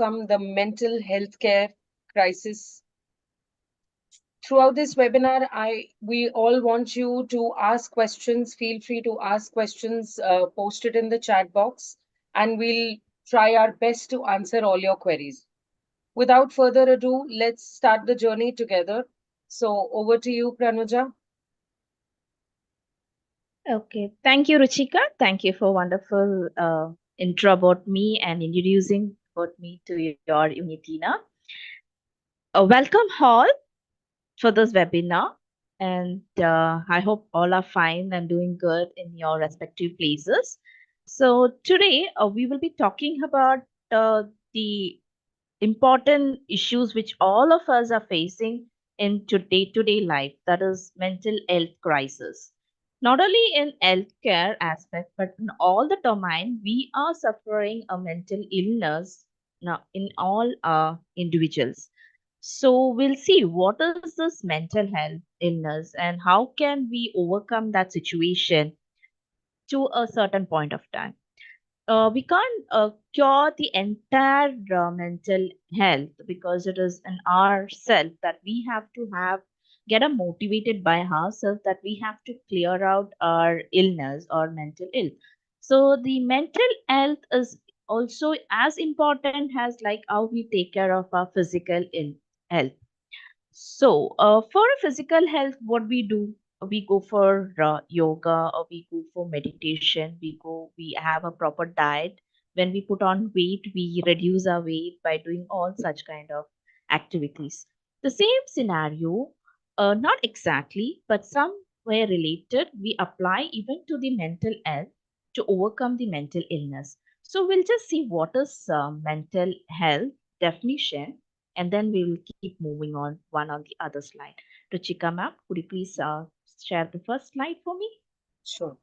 overcome the mental health care crisis. Throughout this webinar, we all want you to ask questions. Feel free to ask questions, post it in the chat box, and we'll try our best to answer all your queries. Without further ado, let's start the journey together. So over to you, Pranuja. Okay, thank you, Ruchika. Thank you for wonderful intro about me and introducing about me to your Unitina. Welcome all for this webinar, and I hope all are fine and doing good in your respective places. So today we will be talking about the important issues which all of us are facing in day-to-day life, that is mental health crisis. Not only in healthcare aspect, but in all the domain, we are suffering a mental illness now in all individuals. So we'll see what is this mental health illness and how can we overcome that situation to a certain point of time. We can't cure the entire mental health because it is in ourself that we have to have get a motivated by ourselves that we have to clear out our illness or mental ill. So the mental health is also as important as like how we take care of our physical health. So, for physical health, what we do, we go for yoga or we go for meditation. We have a proper diet. When we put on weight, we reduce our weight by doing all such kind of activities. The same scenario, not exactly, but somewhere related, we apply even to the mental health to overcome the mental illness. So, we'll just see what is mental health definition and then we will keep moving on one on the other slide. Ruchika ma'am, could you please share the first slide for me? Sure.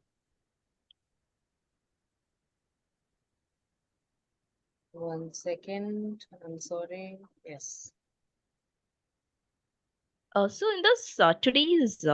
One second. I'm sorry. Yes. So in this today's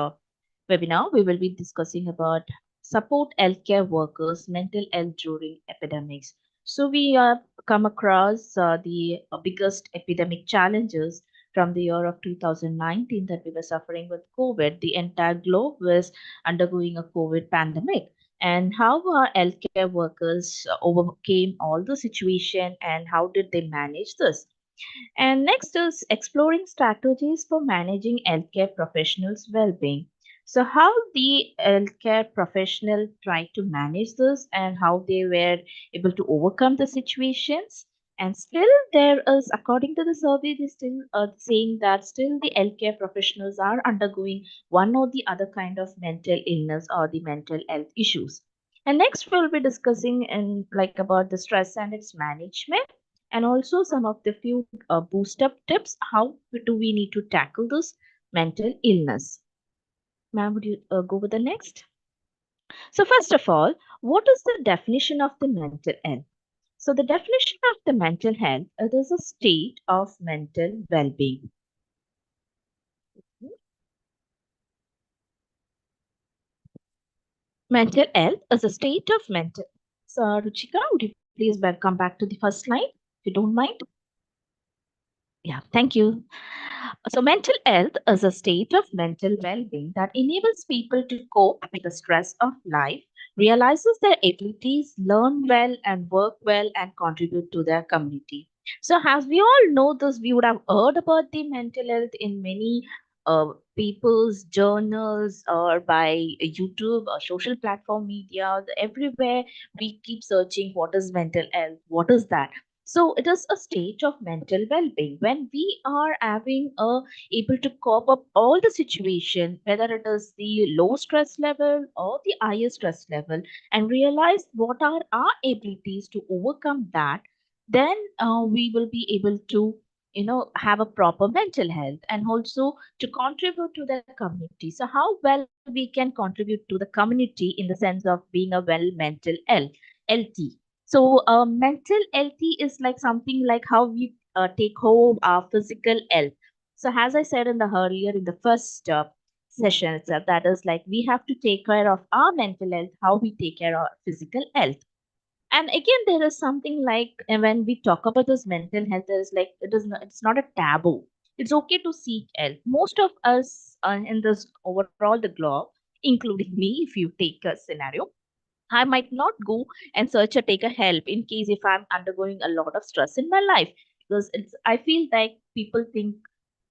webinar, we will be discussing about support healthcare workers mental health during epidemics. So we have come across the biggest epidemic challenges from the year of 2019 that we were suffering with COVID. The entire globe was undergoing a COVID pandemic. And how our healthcare workers overcame all the situation and how did they manage this? And next is exploring strategies for managing healthcare professionals' well-being. So, how the healthcare professional tried to manage this and how they were able to overcome the situations. And still, there is, according to the survey, they still saying that still the healthcare professionals are undergoing one or the other kind of mental illness or the mental health issues. And next, we'll be discussing in like about the stress and its management and also some of the few boost up tips how do we need to tackle this mental illness. Ma'am, would you go with the next? So first of all, what is the definition of the mental health? So the definition of the mental health, it is a state of mental well-being. Mental health is a state of mental. So Ruchika, would you please come back to the first slide if you don't mind? Yeah, thank you. So, mental health is a state of mental well being that enables people to cope with the stress of life, realizes their abilities, learn well, and work well, and contribute to their community. So, as we all know this, we would have heard about the mental health in many people's journals or by YouTube or social platform media. Everywhere we keep searching what is mental health, what is that? So it is a state of mental well-being when we are having a able to cope up all the situation, whether it is the low stress level or the higher stress level, and realize what are our abilities to overcome that. Then we will be able to have a proper mental health and also to contribute to the community. So how well we can contribute to the community in the sense of being a well mental health healthy. So, mental healthy is like something like how we take home our physical health. So, as I said in the earlier, in the first session itself, that is like we have to take care of our mental health, how we take care of our physical health. And again, there is something like when we talk about this mental health, there is like it's not a taboo. It's okay to seek help. Most of us in this overall the globe, including me, if you take a scenario, I might not go and search or take a help in case if I'm undergoing a lot of stress in my life, because I feel like people think,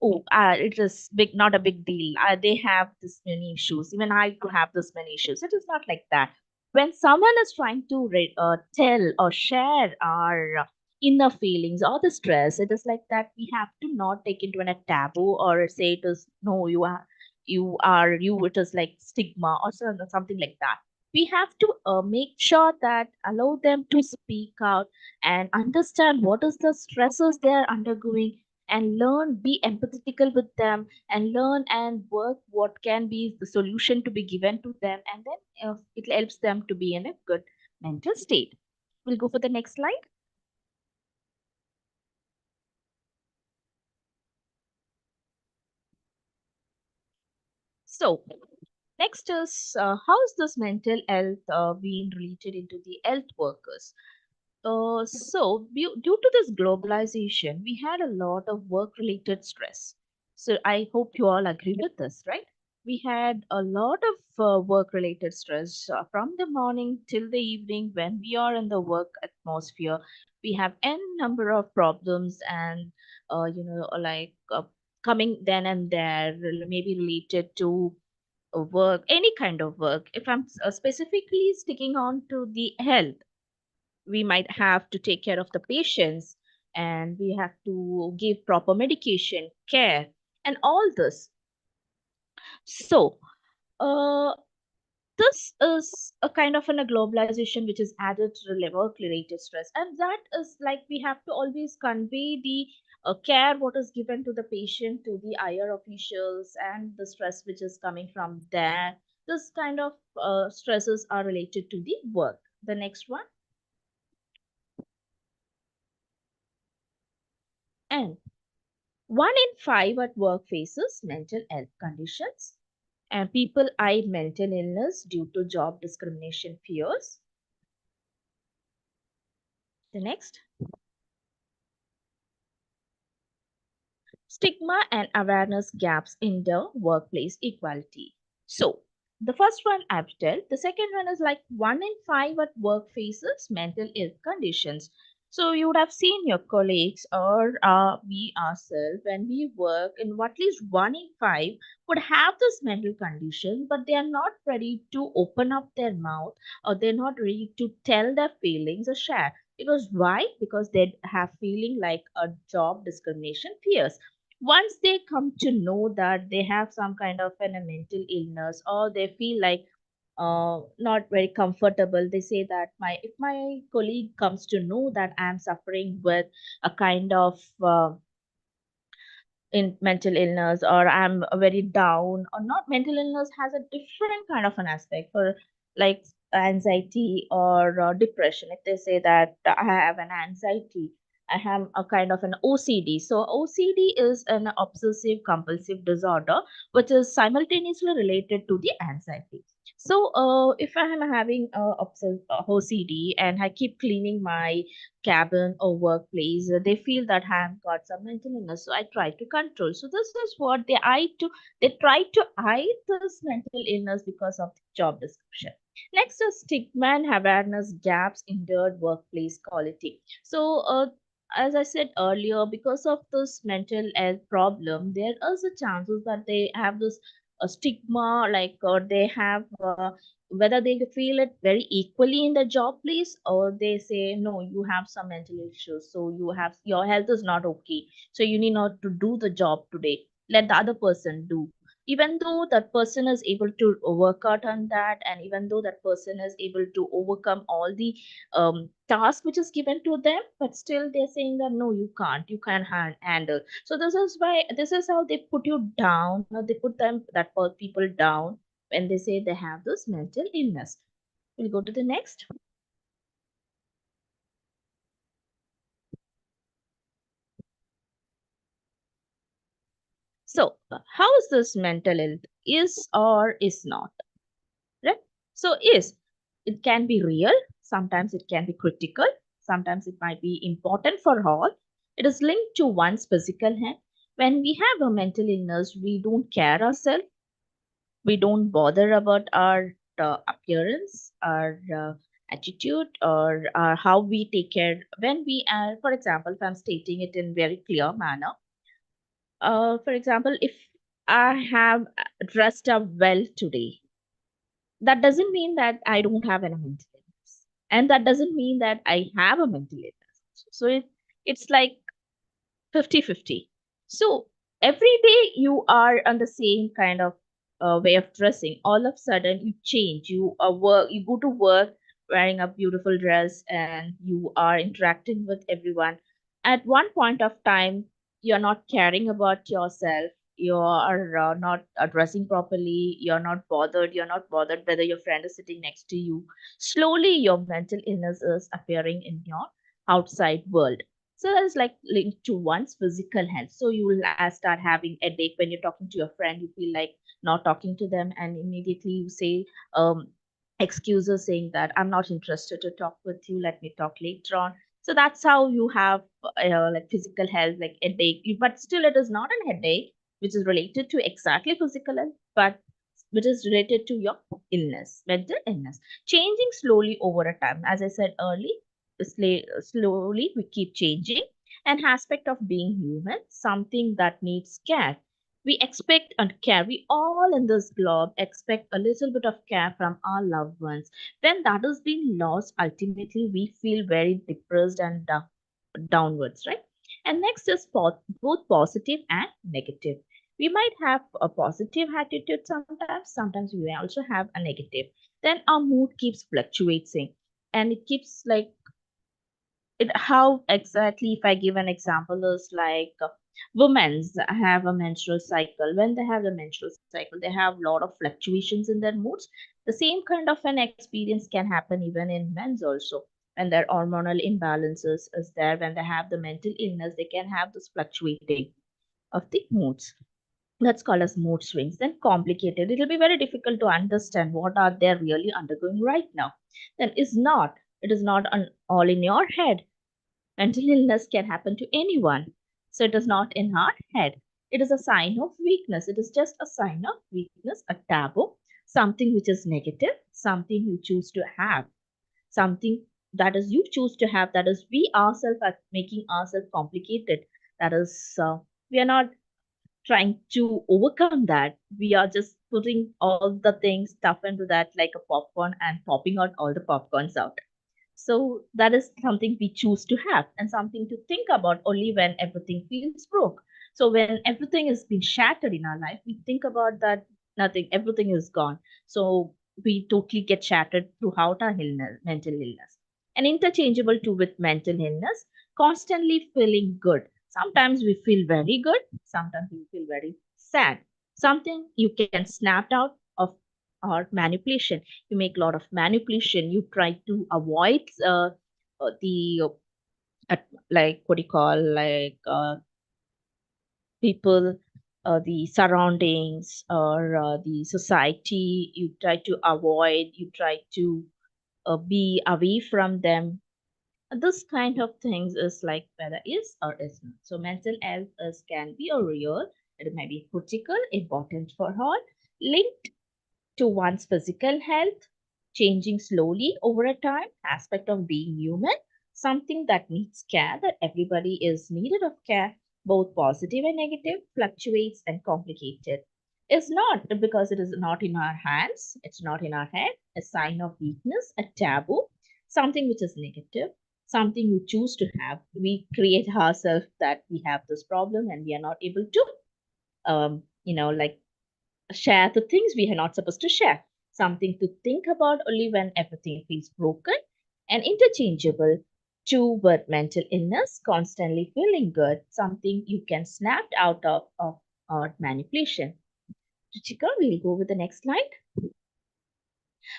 oh, it is big, not a big deal. They have this many issues. Even I could have this many issues. It is not like that. When someone is trying to tell or share our inner feelings or the stress, it is like that. We have to not take into a taboo or say it is no, you. It is like stigma or something like that. We have to make sure that allow them to speak out and understand what is the stresses they are undergoing, and learn, be empathetical with them, and learn and work what can be the solution to be given to them, and then it helps them to be in a good mental state. We'll go for the next slide. So next is how is this mental health being related into the health workers? Due to this globalization, we had a lot of work-related stress. So, I hope you all agree with this, right? We had a lot of work-related stress from the morning till the evening when we are in the work atmosphere. We have n number of problems and, coming then and there, maybe related to work, any kind of work. If I'm specifically sticking on to the health, we might have to take care of the patients, and we have to give proper medication care and all this. So uh, this is a kind of a globalization which is added to the work related stress, and that is like we have to always convey the care what is given to the patient to the higher officials, and the stress which is coming from there. This kind of stresses are related to the work. The next one. And 1 in 5 at work faces mental health conditions, and people hide mental illness due to job discrimination fears. The next, stigma and awareness gaps in the workplace equality. So, the first one I've told. The second one is like 1 in 5 at work faces mental health conditions. So, you would have seen your colleagues or we ourselves when we work, and at least 1 in 5 would have this mental condition, but they are not ready to open up their mouth, or they're not ready to tell their feelings or share. Because why? Because they have feeling like a job discrimination fears. Once they come to know that they have some kind of a mental illness, or they feel like not very comfortable, they say that my if my colleague comes to know that I am suffering with a kind of in mental illness, or I'm very down, or not, mental illness has a different kind of an aspect for like anxiety or depression. If they say that I have an anxiety, I have a kind of an OCD. So OCD is an obsessive compulsive disorder which is simultaneously related to the anxiety. So if I am having OCD and I keep cleaning my cabin or workplace, they feel that I have got some mental illness, so I try to control. So this is what they try to hide this mental illness because of the job description. Next is stigma and awareness gaps in the workplace quality. So as I said earlier, because of this mental health problem, there is a chances that they have this stigma, like or they have whether they feel it very equally in the job place, or they say no, you have some mental issues, so your health is not okay, so you need not to do the job today, let the other person do. Even though that person is able to work out on that, and even though that person is able to overcome all the task which is given to them, but still they're saying that no, you can't handle. So this is why, this is how they put you down, or they put them that people down when they say they have this mental illness. We'll go to the next. So, how is this mental health? Is or is not? Right? So, is it can be real, sometimes it can be critical, sometimes it might be important for all. It is linked to one's physical health. When we have a mental illness, we don't care ourselves, we don't bother about our appearance, our attitude, or how we take care. When we are, for example, if I'm stating it in very clear manner, for example, if I have dressed up well today, that doesn't mean that I don't have any mental illness, and that doesn't mean that I have a mental illness. So it's like 50-50. So every day you are on the same kind of way of dressing. All of a sudden you change. You go to work wearing a beautiful dress and you are interacting with everyone. At one point of time, you're not caring about yourself. You are not dressing properly. You're not bothered whether your friend is sitting next to you. Slowly, your mental illness is appearing in your outside world. So that's like linked to one's physical health. So you will start having a headache when you're talking to your friend. You feel like not talking to them, and immediately you say excuses saying that I'm not interested to talk with you. Let me talk later on. So that's how you have like physical health, like headache. But still, it is not an headache which is related to exactly physical health, but which is related to your illness, mental illness, changing slowly over a time. As I said earlier, slowly we keep changing. An aspect of being human, something that needs care. We expect and care. We all in this globe expect a little bit of care from our loved ones. When that has been lost, ultimately we feel very depressed and downwards, right? And next is both positive and negative. We might have a positive attitude sometimes, sometimes we may also have a negative. Then our mood keeps fluctuating, and it keeps like it how exactly, if I give an example, is like women's have a menstrual cycle. When they have the menstrual cycle, they have a lot of fluctuations in their moods. The same kind of an experience can happen even in men's also. When their hormonal imbalances is there, when they have the mental illness, they can have this fluctuating of the moods. That's called as mood swings. Then complicated, it'll be very difficult to understand what are they really undergoing right now. Then is not, it is not all in your head. Mental illness can happen to anyone. So it is not in our head. It is a sign of weakness. It is just a sign of weakness, a taboo, something which is negative, something you choose to have, something that is you choose to have, that is we ourselves are making ourselves complicated. That is, we are not trying to overcome that. We are just putting all the things, stuff into that like a popcorn and popping out all the popcorns out. So that is something we choose to have and something to think about only when everything feels broke. So when everything is being shattered in our life, we think about that nothing, everything is gone. So we totally get shattered throughout our illness, mental illness. And interchangeable too with mental illness, constantly feeling good. Sometimes we feel very good, sometimes we feel very sad. Something you can snap out of or manipulation. You make a lot of manipulation. You try to avoid the like what do you call like people, the surroundings or the society. You try to avoid. You try to be away from them. This kind of things is like whether is or is not. So mental health is can be a real. It may be critical, important for all, linked to one's physical health, changing slowly over a time, aspect of being human, something that needs care, that everybody is needed of care, both positive and negative, fluctuates and complicated. Is not because it is not in our hands, it's not in our head, a sign of weakness, a taboo, something which is negative, something we choose to have. We create ourselves that we have this problem and we are not able to like share the things we are not supposed to share, something to think about only when everything feels broken, and interchangeable to with mental illness, constantly feeling good, something you can snap out of or manipulation. Ruchika, we'll go with the next slide.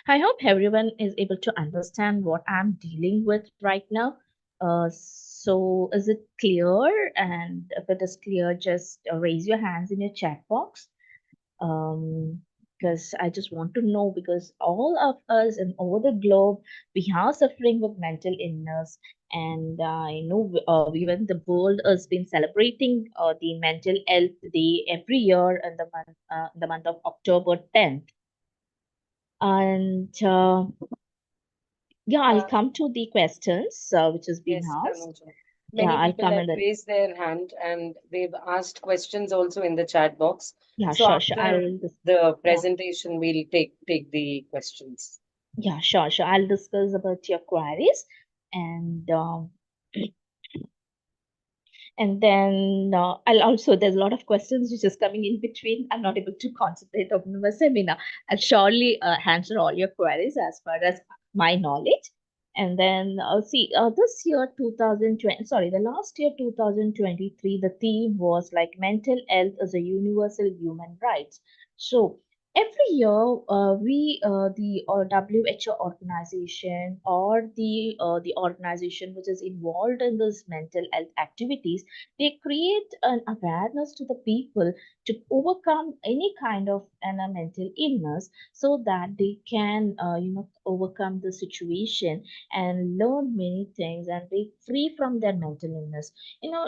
I hope everyone is able to understand what I'm dealing with right now. So, is it clear? And if it is clear, just raise your hands in your chat box. Um, because I just want to know, because all of us and over the globe, we are suffering with mental illness. And I know even the world has been celebrating the Mental Health Day every year in the month of October 10th. And yeah, I'll Uh, come to the questions which has been yes, asked. Tanuja. Yeah, Many I'll people come have in the. raised their hand and they've asked questions also in the chat box. Yeah, So sure, sure. after the Yeah, presentation, we'll take the questions. yeah, sure, sure. I'll discuss about your queries, and and then I'll also, there's a lot of questions which is coming in between. I'm not able to concentrate on my seminar. I'll surely answer all your queries as far as my knowledge. And then see, this year 2020, sorry, the last year 2023, the theme was like mental health as a universal human rights. So every year, the WHO organization, or the organization which is involved in this mental health activities, they create an awareness to the people to overcome any kind of mental illness, so that they can overcome the situation and learn many things and be free from their mental illness.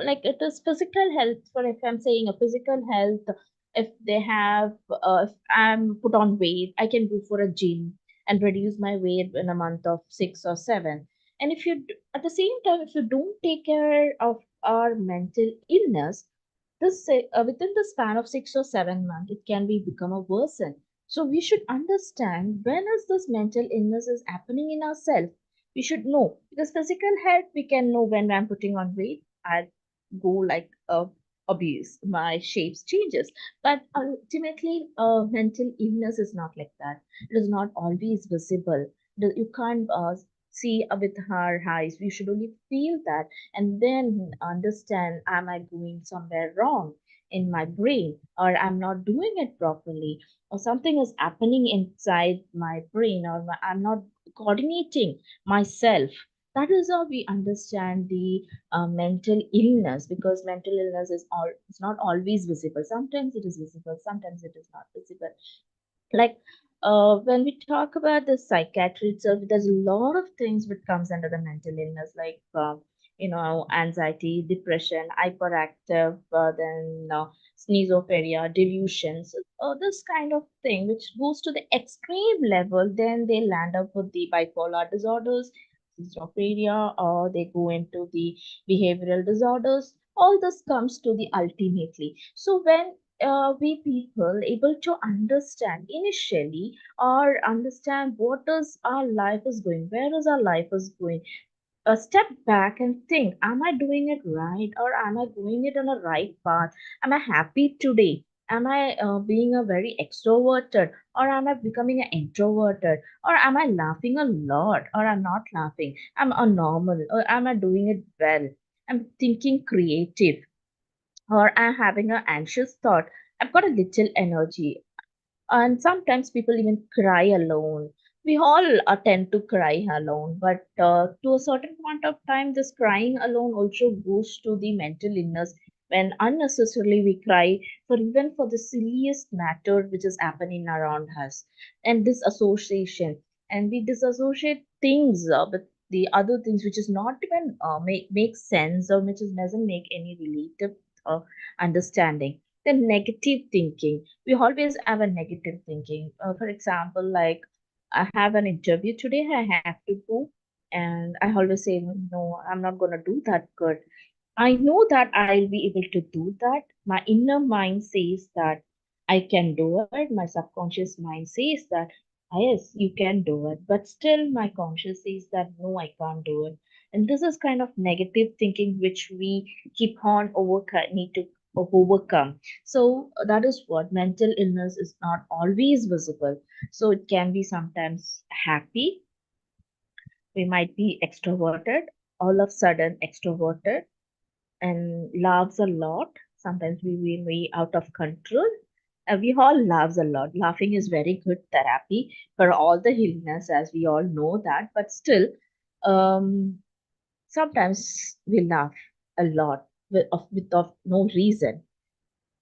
Like it is physical health. For if I'm saying a physical health, if they have if I'm put on weight, I can go for a gym and reduce my weight in a month of 6 or 7. And if at the same time, if you don't take care of our mental illness, within the span of 6 or 7 months, it can be become a worsen. So we should understand when is this mental illness is happening in ourselves. We should know, because physical health, we can know when I'm putting on weight, I go like obese, my shapes changes. But ultimately, mental illness is not like that. It is not always visible. You can't see with our eyes. We should only feel that, and then understand, am I going somewhere wrong in my brain, or I'm not doing it properly, or something is happening inside my brain, or I'm not coordinating myself. That is how we understand the mental illness, because mental illness is not always visible. Sometimes it is visible, sometimes it is not visible. Like when we talk about the psychiatry itself, there's a lot of things which comes under the mental illness, like anxiety, depression, hyperactive, then schizophrenia, delusions, this kind of thing which goes to the extreme level. Then they land up with the bipolar disorders, schizophrenia, or they go into the behavioral disorders. All this comes to the ultimately. So when we people able to understand initially, or understand what is our life is going, where is our life is going, step back and think, am I doing it right, or am I doing it on a right path? Am I happy today? Am I being a very extroverted, or am I becoming an introverted, or am I laughing a lot, or I'm not laughing, I'm a normal, or am I doing it well, I'm thinking creative, or I'm having an anxious thought, I've got a little energy. And sometimes people even cry alone. We all tend to cry alone, but to a certain point of time, this crying alone also goes to the mental illness, when unnecessarily we cry for even for the silliest matter which is happening around us. And this association, and we disassociate things with the other things which is not even make sense, or which is doesn't make any relative uh, understanding. The negative thinking, we always have a negative thinking. For example, like I have an interview today, I have to go, and I always say, no, I'm not going to do that good. I know that I'll be able to do that. My inner mind says that I can do it. My subconscious mind says that, yes, you can do it. But still, my conscious says that, no, I can't do it. And this is kind of negative thinking which we keep on need to overcome. So that is what mental illness is not always visible. So it can be sometimes happy, we might be extroverted, all of a sudden extroverted, and laughs a lot. Sometimes we will be out of control. We all laughs a lot. Laughing is very good therapy for all the illness, as we all know that. But still, um, sometimes we laugh a lot with of no reason.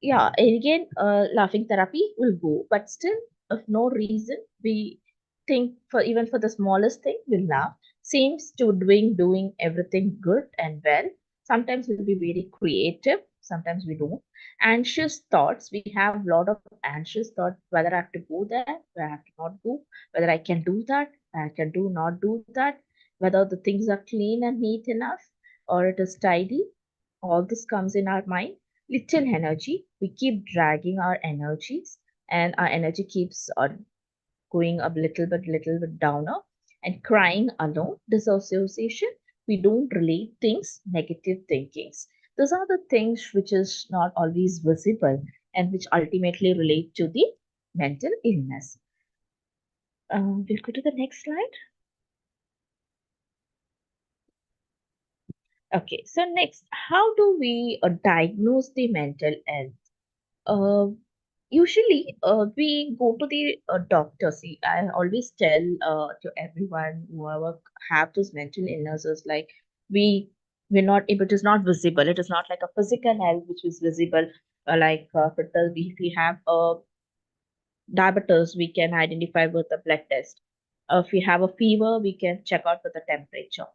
Yeah, and again, laughing therapy will go, but still. of no reason. We think for even for the smallest thing, we laugh. Seems to doing everything good and well. Sometimes we'll be very creative. Sometimes we don't. Anxious thoughts. We have a lot of anxious thoughts. Whether I have to go there, whether I have to not go. Whether I can do that, I can do not do that. Whether the things are clean and neat enough, or it is tidy. All this comes in our mind. Little energy. We keep dragging our energies, and our energy keeps going a little bit downer. And crying alone, dissociation. We don't relate things, negative thinkings. Those are the things which is not always visible and which ultimately relate to the mental illness. We'll go to the next slide. Okay, so next, how do we diagnose the mental health? Uh, Usually, we go to the doctor. See, I always tell to everyone whoever have those mental illnesses, like we we're not able. It is not visible. It is not like a physical health which is visible. Like for the, if we have diabetes, we can identify with the blood test. If we have a fever, we can check out with the temperature.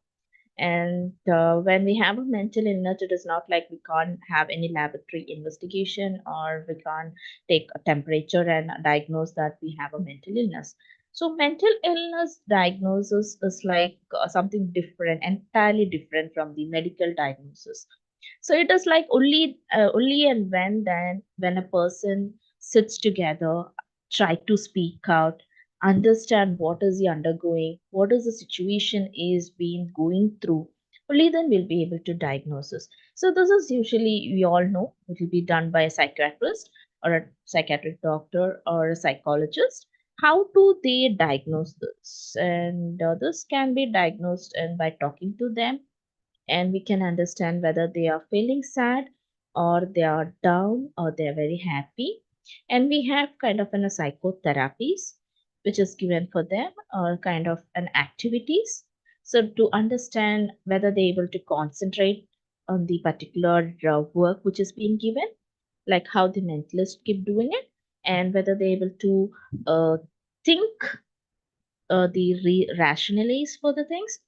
And when we have a mental illness, it is not like we can't have any laboratory investigation or we can't take a temperature and diagnose that we have a mental illness. So, mental illness diagnosis is like something different, entirely different from the medical diagnosis. So it is like only and when then when a person sits together, try to speak out, understand what is he undergoing, what is the situation is being going through, only then we'll be able to diagnose this. So this is usually, we all know, it will be done by a psychiatrist or a psychiatric doctor or a psychologist. How do they diagnose this? And this can be diagnosed and by talking to them, and we can understand whether they are feeling sad or they are down or they are very happy. And we have kind of an a psychotherapies which is given for them, or kind of an activities, so to understand whether they're able to concentrate on the particular work which is being given, like how the mentalists keep doing it, and whether they're able to think rationalize for the things.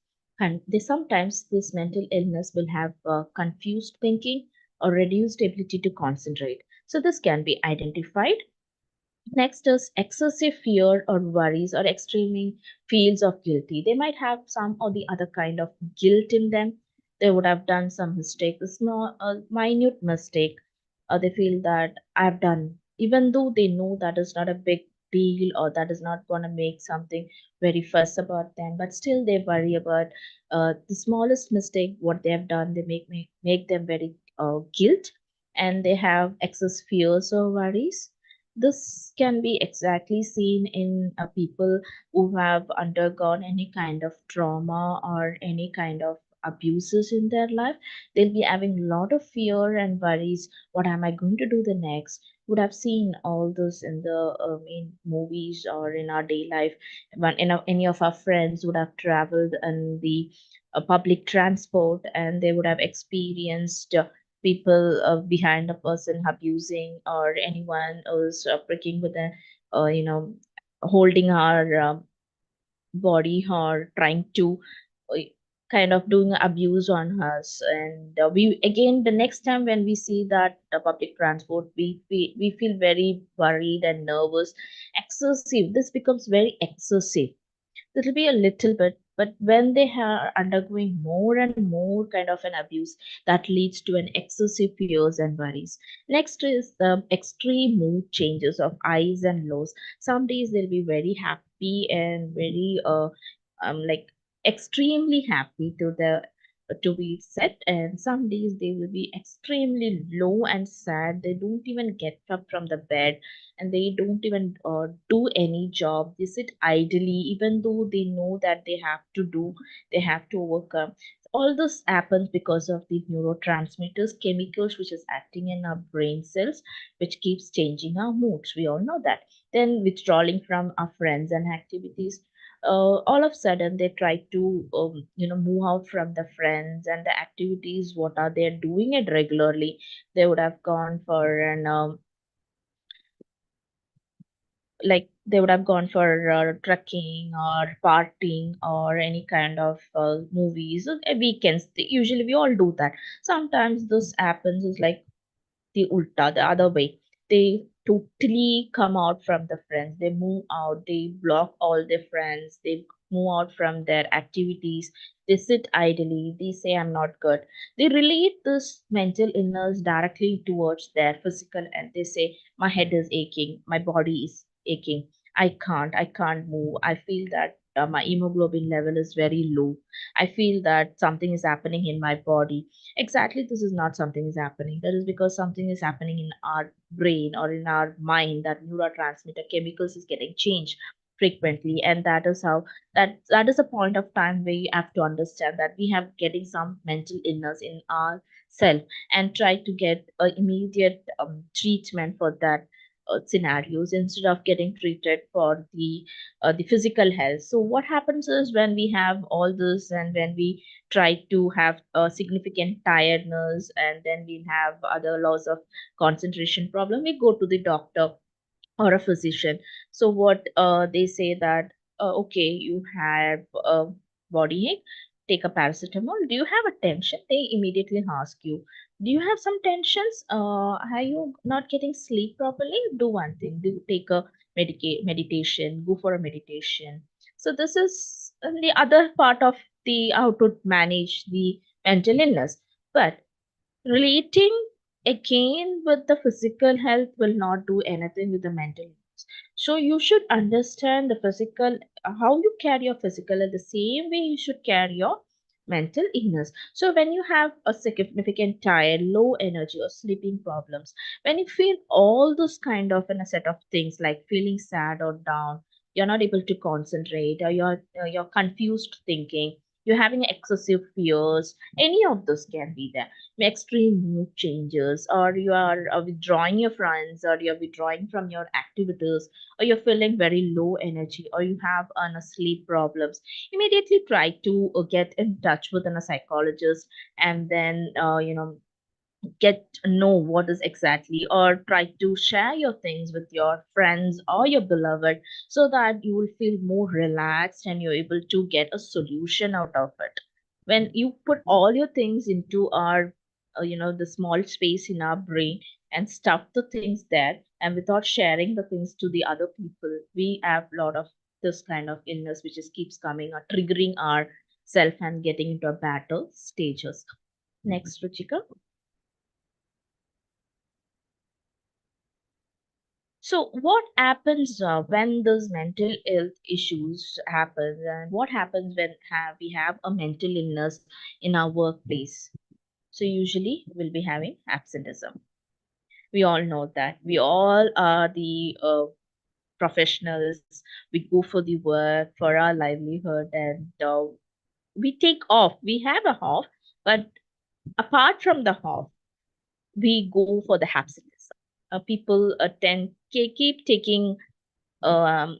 And they sometimes this mental illness will have confused thinking or reduced ability to concentrate. So this can be identified. Next is excessive fear or worries or extreme feels of guilty. They might have some or the other kind of guilt in them. They would have done some mistake, a small, a minute mistake. They feel that I've done, even though they know that is not a big deal or that is not going to make something very fuss about them, but still they worry about the smallest mistake what they have done. They make them very guilt, and they have excess fears or worries. This can be exactly seen in people who have undergone any kind of trauma or any kind of abuses in their life. They'll be having a lot of fear and worries. What am I going to do the next? Would have seen all this in the in movies or in our day life. When any of our friends would have traveled in the public transport, and they would have experienced people behind a person abusing, or anyone else pricking with a holding our body or trying to uh, kind of doing abuse on us. And we again, the next time when we see that public transport, we feel very worried and nervous. Excessive, this becomes very excessive. It'll be a little bit, but when they are undergoing more and more kind of an abuse, that leads to an excessive fears and worries. Next is the extreme mood changes of highs and lows. Some days they'll be very happy and very like extremely happy to be set, and some days they will be extremely low and sad. They don't even get up from the bed, and they don't even do any job. They sit idly even though they know that they have to overcome. All this happens because of the neurotransmitters chemicals which is acting in our brain cells, which keeps changing our moods. We all know that. Then withdrawing from our friends and activities, all of a sudden they try to move out from the friends and the activities what are they doing it regularly. They would have gone for an like They would have gone for trekking or partying or any kind of movies, weekends. Usually we all do that. Sometimes this happens is like the ulta, the other way. They totally come out from the friends. They move out. They block all their friends. They move out from their activities. They sit idly. They say, I'm not good. They relate this mental illness directly towards their physical, and they say, my head is aching. My body is aching. I can't move. I feel that my hemoglobin level is very low. I feel that something is happening in my body. Exactly, this is not something is happening. That is because something is happening in our brain or in our mind, that neurotransmitter chemicals is getting changed frequently, and that is how that is a point of time where you have to understand that we have getting some mental illness in our self, and try to get immediate treatment for that scenarios instead of getting treated for the physical health. So what happens is, when we have all this and when we try to have a significant tiredness, and then we have other loss of concentration problem, we go to the doctor or a physician. So what they say that, okay, you have a body ache, take a paracetamol. Do you have a tension? They immediately ask you, do you have some tensions? Are you not getting sleep properly? Do one thing, do take a meditation, go for a meditation. So this is the other part of the how to manage the mental illness. But relating again with the physical health will not do anything with the mental health. So you should understand the physical, how you carry your physical, the same way you should carry your mental illness. So when you have a significant tired, low energy or sleeping problems, when you feel all those kind of in a set of things like feeling sad or down, you're not able to concentrate, or you're confused thinking, you're having excessive fears, any of those can be there. Extreme mood changes, or you are withdrawing your friends, or you're withdrawing from your activities, or you're feeling very low energy, or you have sleep problems, immediately try to get in touch with a psychologist, and then get to know what is exactly, or try to share your things with your friends or your beloved, so that you will feel more relaxed and you're able to get a solution out of it. When you put all your things into our the small space in our brain, and stuff the things there, and without sharing the things to the other people, we have a lot of this kind of illness which is keeps coming or triggering our self and getting into a battle stages. Next, Ruchika. So, what happens when those mental health issues happen, and what happens when we have a mental illness in our workplace? So, usually we'll be having absenteeism. We all know that. We all are the professionals. We go for the work for our livelihood, and we take off. We have a off, but apart from the off, we go for the absenteeism. People keep taking um,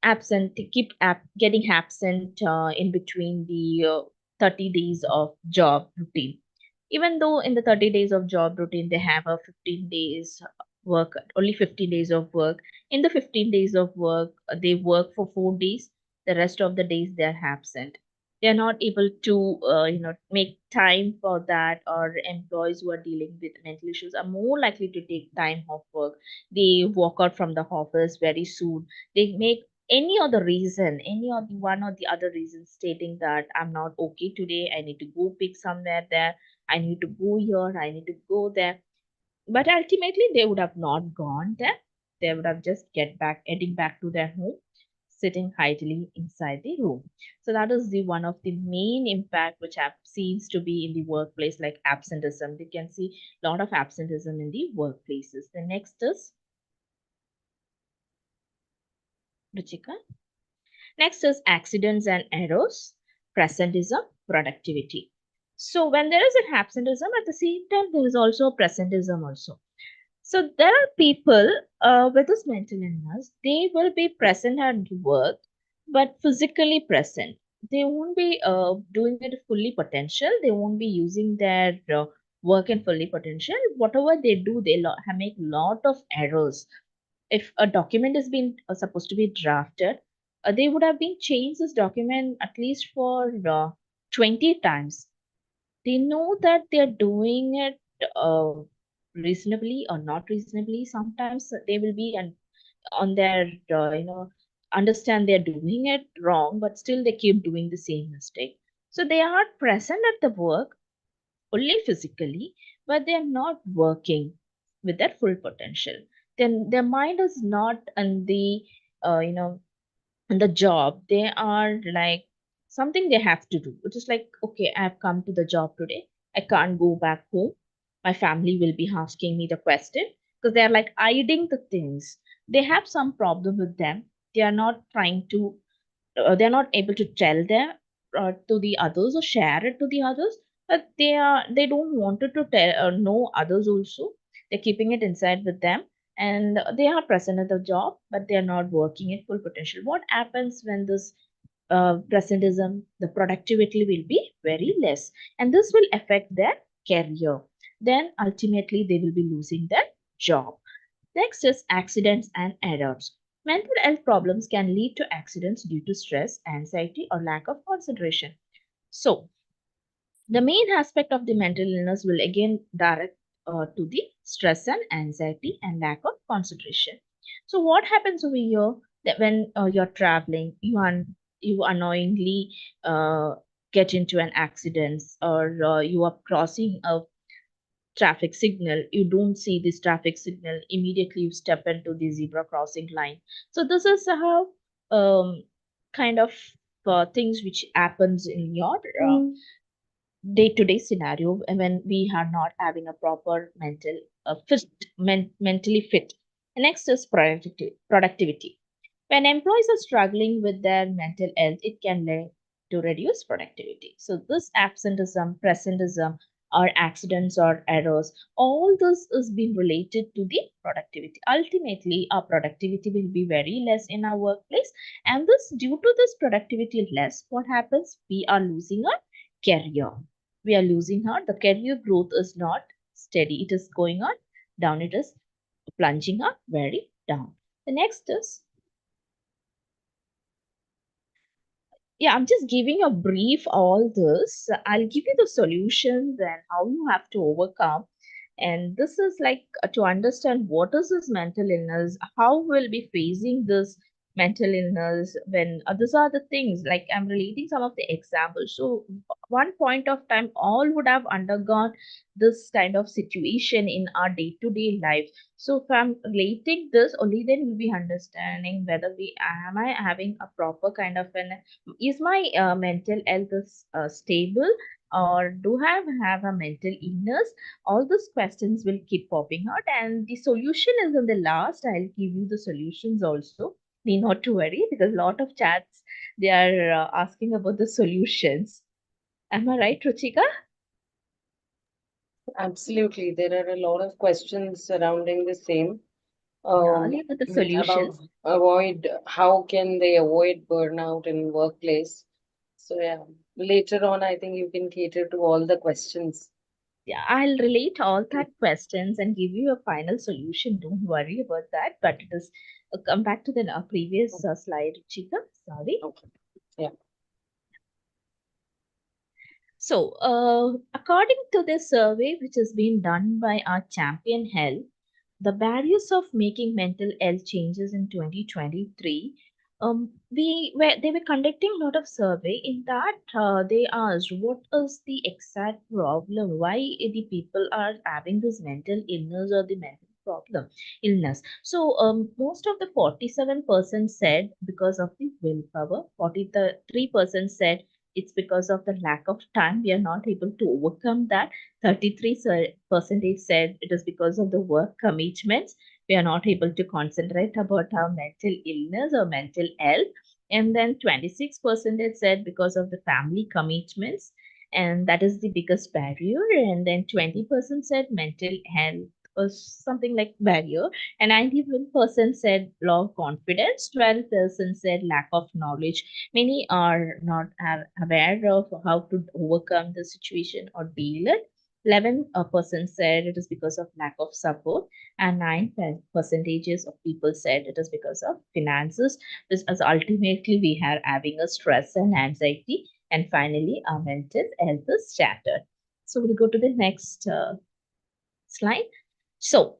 absent, they keep getting absent in between the 30 days of job routine. Even though in the 30 days of job routine they have a 15 days work, only 15 days of work. In the 15 days of work, they work for 4 days. The rest of the days they are absent. They are not able to make time for that, or employees who are dealing with mental issues are more likely to take time off work. They walk out from the office very soon. They make any other reason, any of the one or the other reason, stating that I'm not okay today, I need to go pick somewhere there, I need to go here, I need to go there. But ultimately they would have not gone there. They would have just heading back to their home, sitting idly inside the room. So that is the one of the main impact which seems to be in the workplace, like absenteeism. We can see a lot of absenteeism in the workplaces. The next is Ruchika. Next is accidents and errors, presentism, productivity. So when there is an absenteeism, at the same time there is also a presentism also. So there are people with this mental illness, they will be present at work, but physically present. They won't be doing it fully potential. They won't be using their work in fully potential. Whatever they do, they make lot of errors. If a document is being supposed to be drafted, they would have been changed this document at least for 20 times. They know that they're doing it reasonably or not reasonably. Sometimes they will be on their understand they're doing it wrong, but still they keep doing the same mistake. So they are present at the work only physically, but they are not working with their full potential. Then their mind is not in the uh, you know in the job. They are like something they have to do. It is like, okay, I've come to the job today. I can't go back home. My family will be asking me the question, because they're like hiding the things. They have some problem with them. They are not trying to they're not able to tell them to the others or share it to the others, but they don't want it to tell know others also. They're keeping it inside with them, and they are present at the job, but they are not working at full potential. What happens when this presentism, the productivity will be very less, and this will affect their career. Then ultimately they will be losing their job. Next is accidents and errors. Mental health problems can lead to accidents due to stress, anxiety, or lack of concentration. So, the main aspect of the mental illness will again direct to the stress and anxiety and lack of concentration. So, what happens over here that when you're traveling, you unknowingly uh, get into an accident, or you are crossing a traffic signal, you don't see this traffic signal, immediately you step into the zebra crossing line. So this is how kind of things which happens in your day-to-day scenario when we are not having a proper mentally fit. Next is productivity. When employees are struggling with their mental health, it can lead to reduce productivity. So this absenteeism, presentism, or accidents or errors, all this is being related to the productivity. Ultimately, our productivity will be very less in our workplace, and this due to this productivity less, what happens? We are losing our career. We are losing our the career growth is not steady. It is going on down. It is plunging up very down. The next is, yeah, I'm just giving a brief all this. I'll give you the solutions and how you have to overcome. And this is like to understand what is this mental illness, how we'll be facing this mental illness when these are the things like I'm relating some of the examples. So one point of time, all would have undergone this kind of situation in our day-to-day life. So if I'm relating this, only then we'll be understanding whether we am I having a proper kind of an, is my mental health is, stable, or do I have a mental illness? All those questions will keep popping out, and the solution is in the last. I'll give you the solutions also. Need not to worry, because a lot of chats they are asking about the solutions. Am I right, Ruchika? Absolutely. There are a lot of questions surrounding the same. Yeah, I'll give you the About solutions. how can they avoid burnout in workplace. So yeah, later on, I think you can cater to all the questions. Yeah, I'll relate all that questions and give you a final solution. Don't worry about that. But it is come back to the previous slide, Ruchika. Sorry. Okay. Yeah. So, according to this survey, which has been done by our Champion Health, the barriers of making mental health changes in 2023, they were conducting a lot of survey. In that, they asked what is the exact problem, why the people are having this mental illness or the mental problem illness. So, most of the 47% said because of the willpower. 43% said it's because of the lack of time we are not able to overcome that. 33% said it is because of the work commitments we are not able to concentrate about our mental illness or mental health. And then 26% said because of the family commitments, and that is the biggest barrier. And then 20% said mental health or something like barrier, and 91% said low confidence. 12% said lack of knowledge. Many are not aware of how to overcome the situation or deal it. 11% said it is because of lack of support, and 9% of people said it is because of finances. This as ultimately we are having a stress and anxiety, and finally our mental health is shattered. So we'll go to the next slide. So,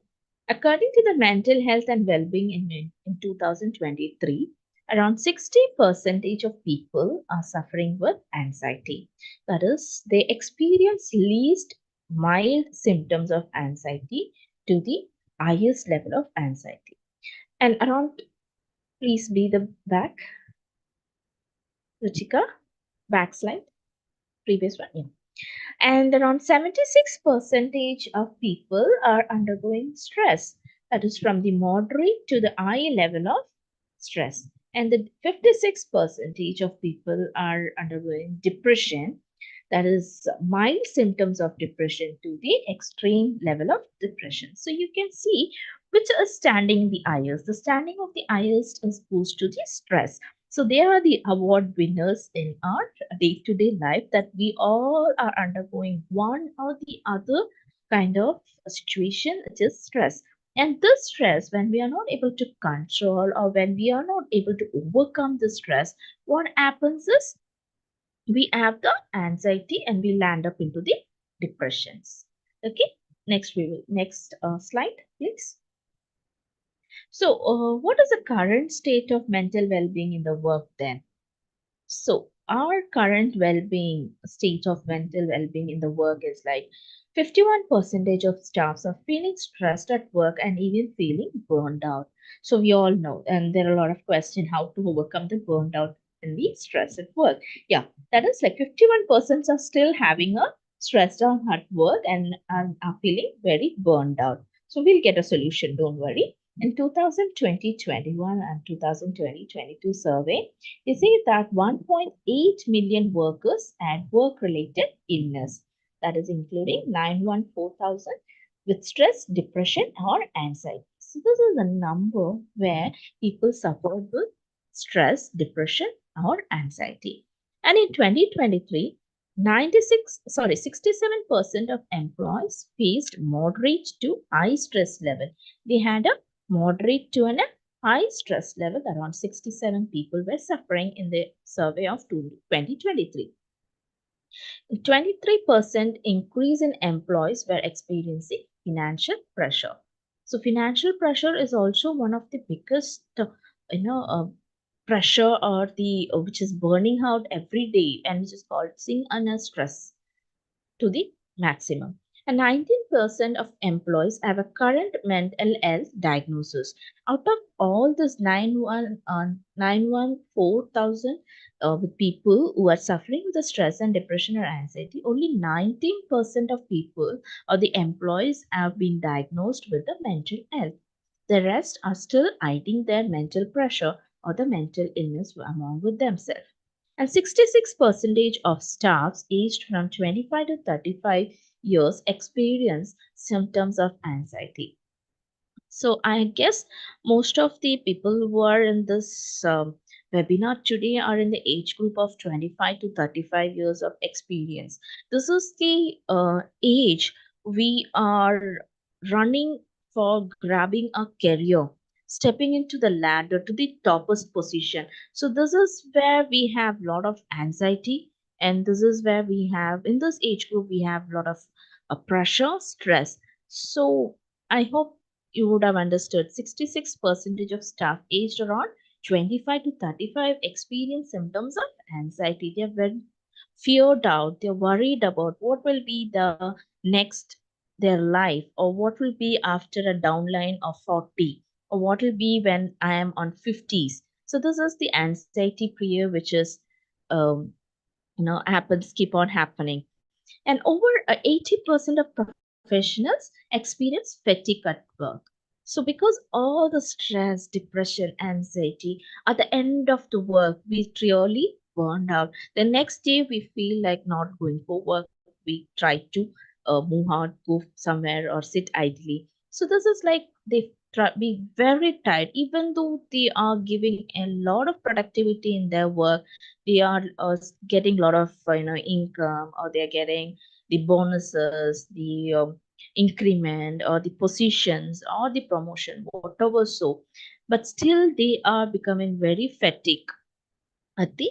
according to the Mental Health and Wellbeing in 2023, around 60% of people are suffering with anxiety. That is, they experience least mild symptoms of anxiety to the highest level of anxiety. And around, please be the back, Ruchika, backslide, previous one. Yeah. And around 76% of people are undergoing stress, that is from the moderate to the high level of stress, and the 56% of people are undergoing depression, that is mild symptoms of depression to the extreme level of depression. So you can see which is standing the highest. The standing of the highest is goes to the stress. So they are the award winners in our day-to-day life, that we all are undergoing one or the other kind of situation, which is stress. And this stress, when we are not able to control or when we are not able to overcome the stress, what happens is we have the anxiety and we land up into the depressions. Okay, next slide, please. So, what is the current state of mental well-being in the work then? So, our current well-being, state of mental well-being in the work is like 51% of staffs are feeling stressed at work and even feeling burned out. So we all know, and there are a lot of questions how to overcome the burned out and the stress at work. Yeah, that is like 51% are still having a stressed out at work and are feeling very burned out. So we'll get a solution, don't worry. In 2020-21 and 2020-22 survey, they say that 1.8 million workers had work related illness, that is, including 914,000 with stress, depression, or anxiety. So, this is a number where people suffered with stress, depression, or anxiety. And in 2023, 67% of employees faced moderate to high stress level. They had a moderate to an high stress level. Around 67 people were suffering in the survey of 2023. 23% increase in employees were experiencing financial pressure. So financial pressure is also one of the biggest, you know, pressure or the which is burning out every day and which is causing a stress to the maximum. And 19% of employees have a current mental health diagnosis. Out of all this 914,000 with people who are suffering with the stress and depression or anxiety, only 19% of people or the employees have been diagnosed with the mental health. The rest are still hiding their mental pressure or the mental illness among with themselves. And 66% of staffs aged from 25 to 35 years experience symptoms of anxiety. So I guess most of the people who are in this webinar today are in the age group of 25 to 35 years of experience. This is the age we are running for grabbing a career, stepping into the ladder to the topest position. So this is where we have a lot of anxiety, and this is where we have in this age group we have a lot of pressure, stress. So I hope you would have understood 66% of staff aged around 25 to 35 experience symptoms of anxiety. They're very feared out, they're worried about what will be the next their life, or what will be after a downline of 40, or what will be when I am on 50s. So this is the anxiety prayer which is happens, keep on happening. And over 80% of professionals experience fatigue at work. So, because all the stress, depression, anxiety, at the end of the work, we really burned out. The next day, we feel like not going for work. We try to move out, go somewhere, or sit idly. So, this is like they try be very tired, even though they are giving a lot of productivity in their work. They are getting a lot of income, or they are getting the bonuses, the increment, or the positions, or the promotion, whatever so. But still, they are becoming very fatigued at the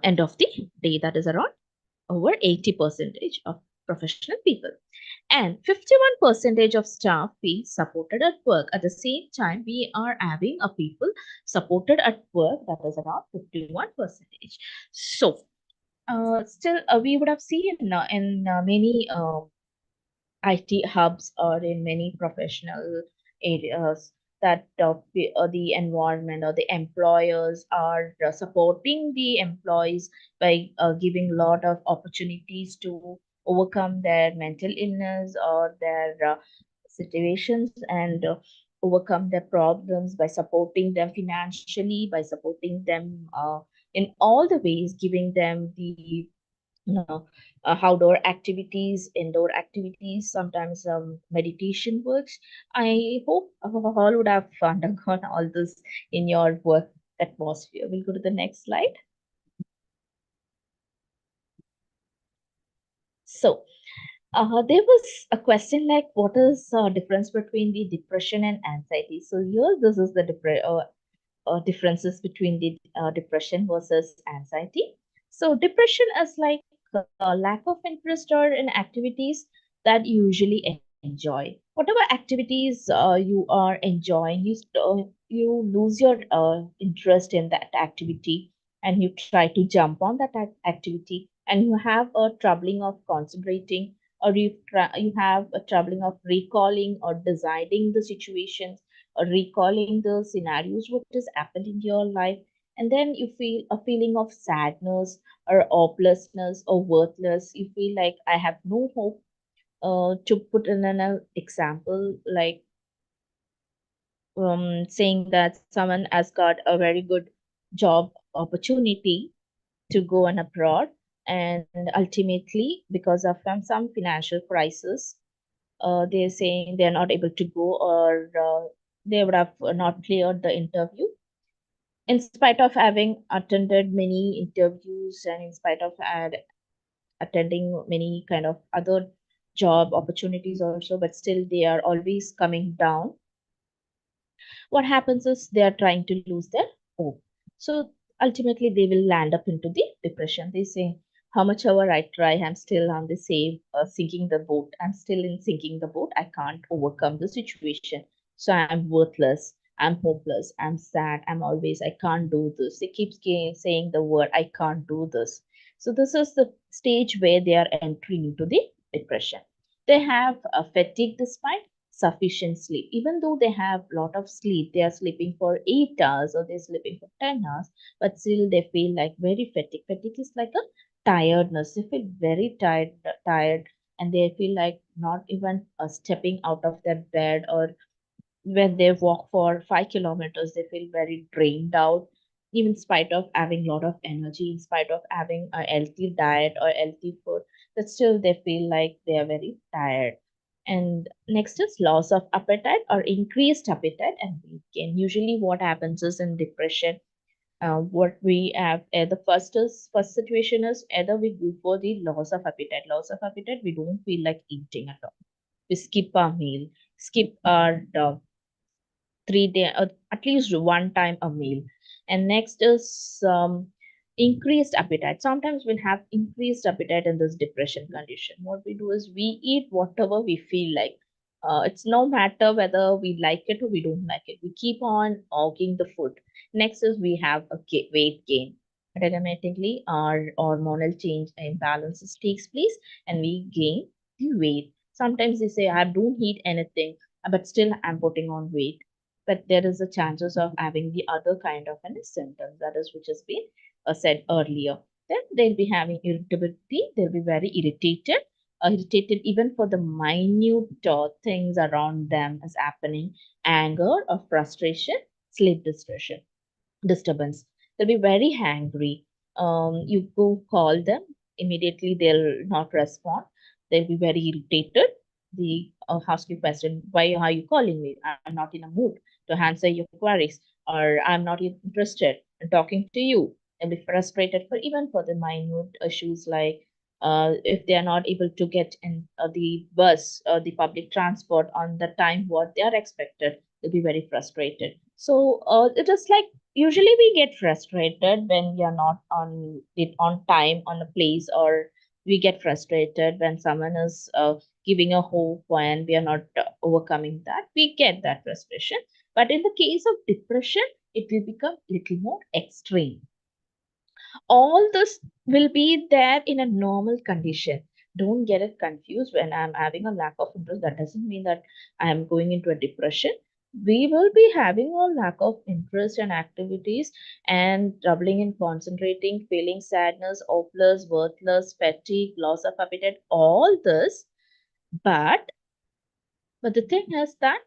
end of the day. That is around over 80 percentage of professional people, and 51 percentage of staff feel supported at work. At the same time, we are having a people supported at work, that is around 51 percentage. So still we would have seen in many IT hubs or in many professional areas that the environment or the employers are supporting the employees by giving a lot of opportunities to overcome their mental illness or their situations, and overcome their problems by supporting them financially, by supporting them in all the ways, giving them the know, outdoor activities, indoor activities, sometimes meditation works. I hope all would have undergone all this in your work atmosphere. We'll go to the next slide. So, there was a question like, what is difference between the depression and anxiety? So here, this is the differences between the depression versus anxiety. So depression is like a lack of interest or in activities that you usually enjoy. Whatever activities you are enjoying, you lose your interest in that activity, and you try to jump on that activity, and you have a troubling of concentrating, or you have a troubling of recalling or deciding the situations, or recalling the scenarios what has happened in your life. And then you feel a feeling of sadness or hopelessness or worthless. You feel like I have no hope. To put in an example, like saying that someone has got a very good job opportunity to go on abroad, and ultimately because of some financial crisis, they're saying they're not able to go, or they would have not cleared the interview, in spite of having attended many interviews, and in spite of attending many kind of other job opportunities also, but still they are always coming down. What happens is they are trying to lose their hope. So ultimately they will land up into the depression. They say, how much ever I try, I'm still on the same sinking the boat. I'm still in sinking the boat. I can't overcome the situation. So I'm worthless. I'm hopeless. I'm sad. I'm always, I can't do this. They keep saying the word, I can't do this. So this is the stage where they are entering into the depression. They have a fatigue despite sufficient sleep. Even though they have a lot of sleep, they are sleeping for 8 hours or they're sleeping for 10 hours, but still they feel like very fatigue. Fatigue is like a tiredness. They feel very tired, and they feel like not even stepping out of their bed, or when they walk for 5 kilometers, they feel very drained out, even in spite of having a lot of energy, in spite of having a healthy diet or healthy food, but still they feel like they are very tired. And next is loss of appetite or increased appetite and weight gain. Usually, what happens is in depression, what we have, the first situation is either we go for the loss of appetite. Loss of appetite, we don't feel like eating at all. We skip our meal, skip our 3 day, at least one time a meal. And next is increased appetite. Sometimes we'll have increased appetite in this depression condition. What we do is we eat whatever we feel like. It's no matter whether we like it or we don't like it, we keep on ordering the food. Next is we have a weight gain. Automatically our hormonal change imbalances takes place, and we gain the weight. Sometimes they say I don't eat anything, but still I'm putting on weight. But there is a chances of having the other kind of an symptoms, that is which has been said earlier. Then they'll be having irritability. They'll be very irritated even for the minute things around them is happening. Anger or frustration, sleep disturbance. They'll be very angry. You go call them, immediately they'll not respond. They'll be very irritated. They ask you question, why are you calling me? I'm not in a mood to answer your queries, or I'm not interested in talking to you. They'll be frustrated for even for the minute issues like if they are not able to get in the bus or the public transport on the time what they are expected, they'll be very frustrated. So it is like usually we get frustrated when we are not on it on time on a place, or we get frustrated when someone is giving a hope and we are not overcoming that. We get that frustration. But in the case of depression, it will become little more extreme. All this will be there in a normal condition. Don't get it confused. When I'm having a lack of interest, that doesn't mean that I'm going into a depression. We will be having a lack of interest in activities and troubling in concentrating, feeling sadness, hopeless, worthless, fatigue, loss of appetite, all this. But but the thing is that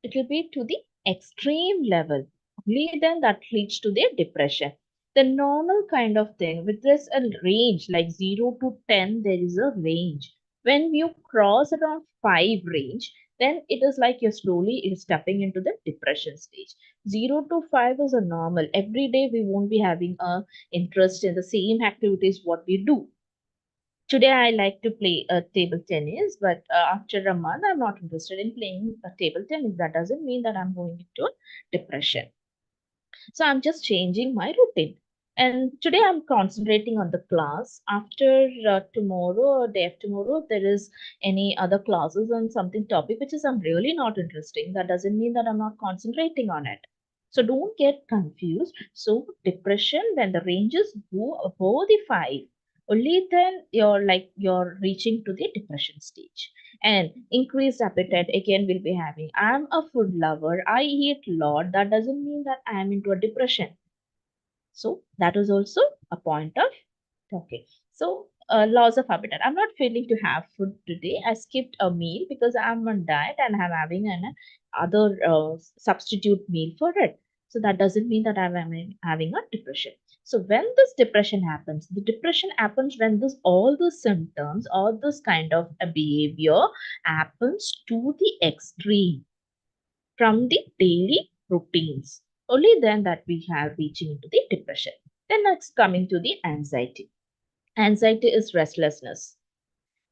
it will be to the extreme level. Only then that leads to the depression. The normal kind of thing, with this a range like 0 to 10, there is a range. When you cross around 5 range, then it is like you're slowly stepping into the depression stage. 0 to 5 is a normal. Every day we won't be having a interest in the same activities what we do. Today I like to play table tennis, but after a month I'm not interested in playing table tennis. That doesn't mean that I'm going into depression. So I'm just changing my routine. And today I'm concentrating on the class. After tomorrow or day after tomorrow, if there is any other classes on something topic which is I'm really not interested in, that doesn't mean that I'm not concentrating on it. So don't get confused. So depression, when the ranges go above the 5, only then you're reaching to the depression stage. And increased appetite again will be having. I'm a food lover. I eat a lot. That doesn't mean that I'm into a depression. So that is also a point of talking. So loss of appetite. I'm not feeling to have food today. I skipped a meal because I'm on diet and I'm having an other substitute meal for it. So that doesn't mean that I'm having a depression. So when this depression happens, the depression happens when this all the symptoms, all this kind of a behavior happens to the extreme from the daily routines. Only then that we have reaching into the depression. Then next coming to the anxiety. Anxiety is restlessness.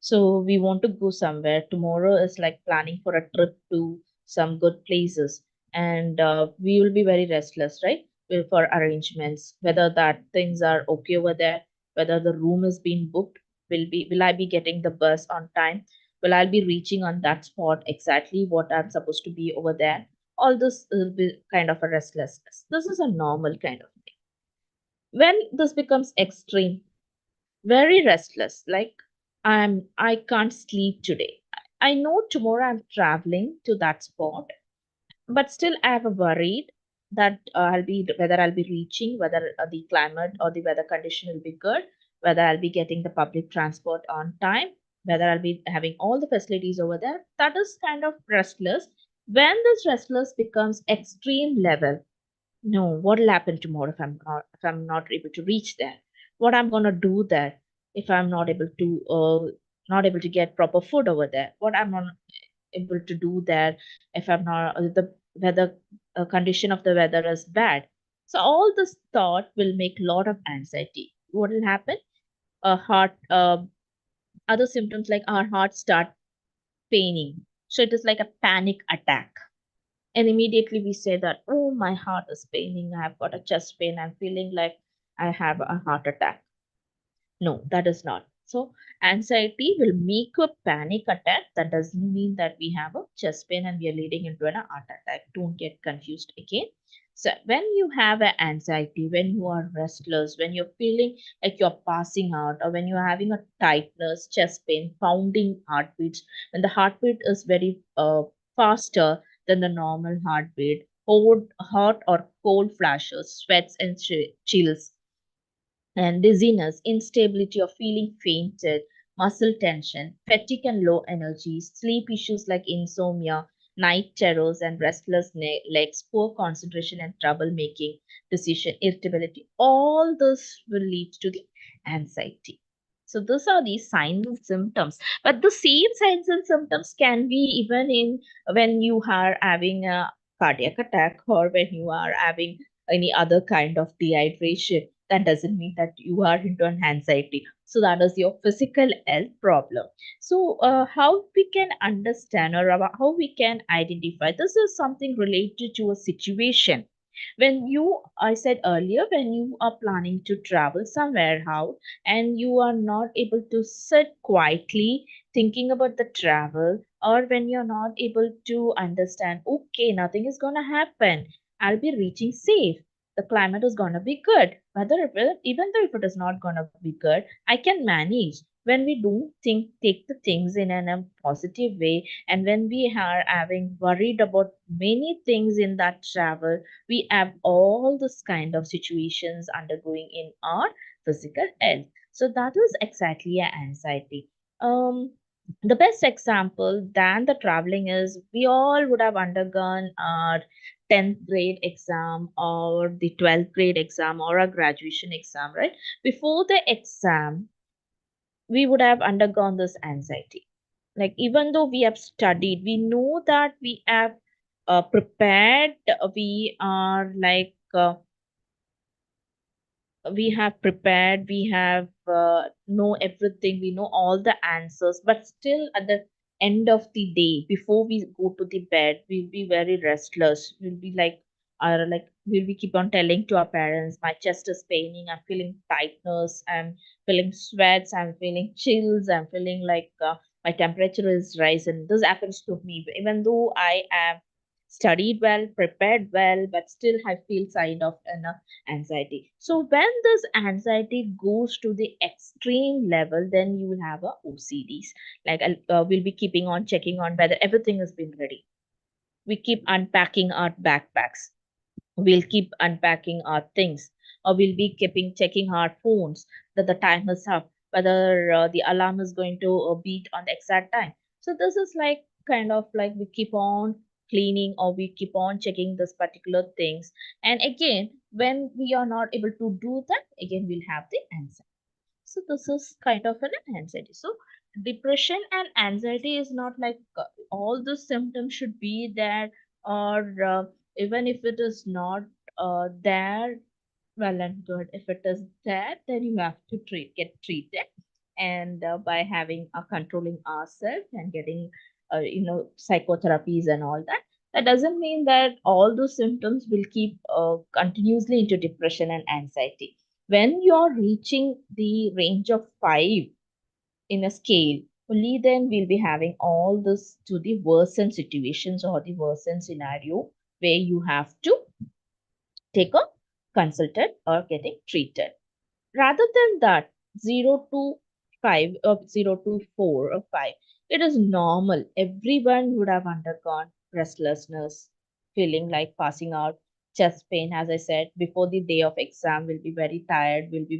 So we want to go somewhere. Tomorrow is like planning for a trip to some good places, and we will be very restless, right? For arrangements, whether that things are okay over there, whether the room is being booked, will I be getting the bus on time? Will I be reaching on that spot exactly what I'm supposed to be over there? All this will be kind of a restlessness. This is a normal kind of thing. When this becomes extreme, very restless, like I can't sleep today. I know tomorrow I'm traveling to that spot, but still I have a worried that I'll be whether I'll be reaching, whether the climate or the weather condition will be good, whether I'll be getting the public transport on time, whether I'll be having all the facilities over there. That is kind of restless. When this restless becomes extreme level, no, what will happen tomorrow if I'm not able to reach there? What I'm gonna do there if I'm not able to get proper food over there? What I'm not able to do there if I'm not the weather condition of the weather is bad? So all this thought will make a lot of anxiety. What will happen? A heart other symptoms like our heart start paining. So it is like a panic attack, and immediately we say that, oh, my heart is paining, I've got a chest pain, I'm feeling like I have a heart attack. No, that is not. So, anxiety will make a panic attack. That doesn't mean that we have a chest pain and we are leading into an heart attack. Don't get confused again. So, when you have an anxiety, when you are restless, when you're feeling like you're passing out, or when you're having a tightness, chest pain, pounding heartbeats, when the heartbeat is very faster than the normal heartbeat, hot or cold flashes, sweats and chills, and dizziness, instability of feeling fainted, muscle tension, fatigue and low energy, sleep issues like insomnia, night terrors and restless legs, poor concentration and trouble making decision, irritability. All this will lead to the anxiety. So those are the signs and symptoms. But the same signs and symptoms can be even in when you are having a cardiac attack, or when you are having any other kind of dehydration, that doesn't mean that you are into an anxiety. So that is your physical health problem. So how we can understand, or how we can identify this is something related to a situation. When you, I said earlier, when you are planning to travel somewhere out and you are not able to sit quietly thinking about the travel, or when you're not able to understand, okay, nothing is going to happen, I'll be reaching safe, the climate is going to be good, whether it will, even though if it is not going to be good, I can manage. When we don't think, take the things in a positive way, and when we are having worried about many things in that travel, we have all this kind of situations undergoing in our physical health. So that is exactly an anxiety. The best example than the traveling is we all would have undergone our 10th grade exam or the 12th grade exam or a graduation exam, right? Before the exam, we would have undergone this anxiety. Like, even though we have studied, we know that we have prepared, we are like, we have prepared, we have know everything, we know all the answers, but still at the end of the day, before we go to the bed, we'll be very restless. We'll be like we'll be keep on telling to our parents, my chest is paining, I'm feeling tightness, I'm feeling sweats, I'm feeling chills, I'm feeling like my temperature is rising. This happens to me even though I am studied well, prepared well, but still I feel sign of an anxiety. So when this anxiety goes to the extreme level, then you will have a OCDs. Like, we'll be keeping on checking on whether everything has been ready. We keep unpacking our backpacks. We'll keep unpacking our things, or we'll be keeping checking our phones that the time is up, whether the alarm is going to beat on the exact time. So this is like kind of like we keep on cleaning, or we keep on checking this particular things, and again when we are not able to do that, again we'll have the anxiety. So this is kind of an anxiety. So depression and anxiety is not like all the symptoms should be there, or even if it is not there, well and good. If it is there, then you have to get treated, and by having controlling ourselves and getting psychotherapies and all that. That doesn't mean that all those symptoms will keep continuously into depression and anxiety. When you're reaching the range of 5 in a scale, only then we'll be having all this to the worsen situations or the worsen scenario where you have to take a consultant or getting treated. Rather than that, 0 to 5 or 0 to 4 or 5, it is normal. Everyone would have undergone restlessness, feeling like passing out, chest pain. As I said, before the day of exam, we'll be very tired, will be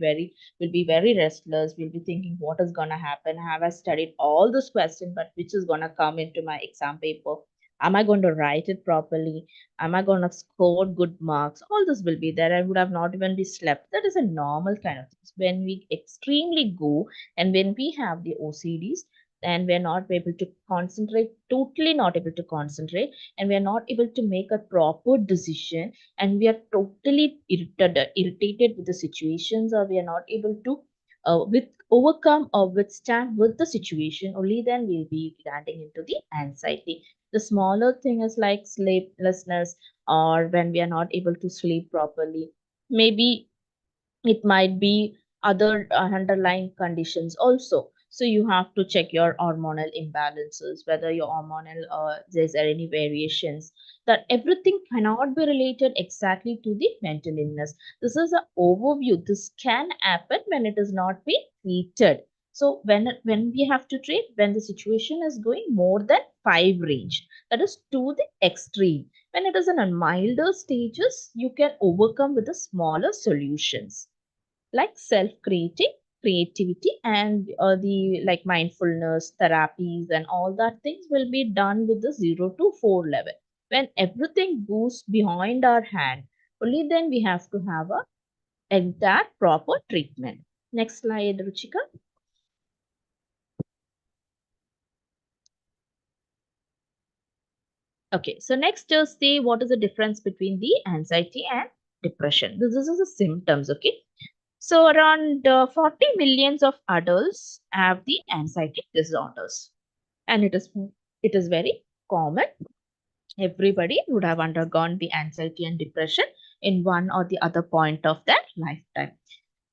very restless, we'll be thinking what is gonna happen. Have I studied all this question, but which is gonna come into my exam paper? Am I going to write it properly? Am I going to score good marks? All this will be there. I would have not even be slept. That is a normal kind of thing. When we extremely go, and when we have the OCDs, and we're not able to concentrate, totally not able to concentrate, and we're not able to make a proper decision, and we are totally irritated with the situations, or we are not able to with overcome or withstand with the situation, only then we'll be landing into the anxiety. The smaller thing is like sleeplessness, or when we are not able to sleep properly. Maybe it might be other underlying conditions also. So you have to check your hormonal imbalances, whether your hormonal there's any variations. That everything cannot be related exactly to the mental illness. This is an overview. This can happen when it is not being treated. So when we have to treat, when the situation is going more than 5 range, that is to the extreme. When it is in a milder stages, you can overcome with the smaller solutions like self creating creativity, and the like mindfulness therapies and all that things will be done with the 0 to 4 level. When everything goes behind our hand, only then we have to have a exact proper treatment. Next slide, Ruchika. Okay, so next just say what is the difference between the anxiety and depression. This is the symptoms. Okay, So around 40 millions of adults have the anxiety disorders, and it is very common. Everybody would have undergone the anxiety and depression in one or the other point of their lifetime.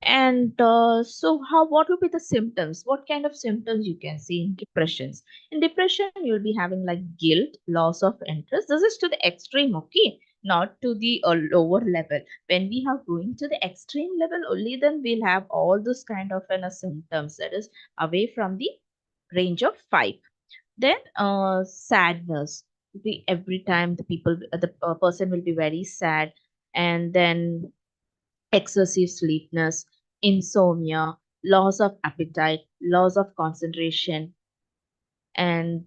And so, what will be the symptoms? What kind of symptoms you can see in depressions? In depression, you'll be having like guilt, loss of interest. This is to the extreme, okay, not to the lower level. When we are going to the extreme level, only then we'll have all those kind of symptoms. That is away from the range of five. Then sadness. The every time the person will be very sad, and then excessive sleepiness, insomnia, loss of appetite, loss of concentration, and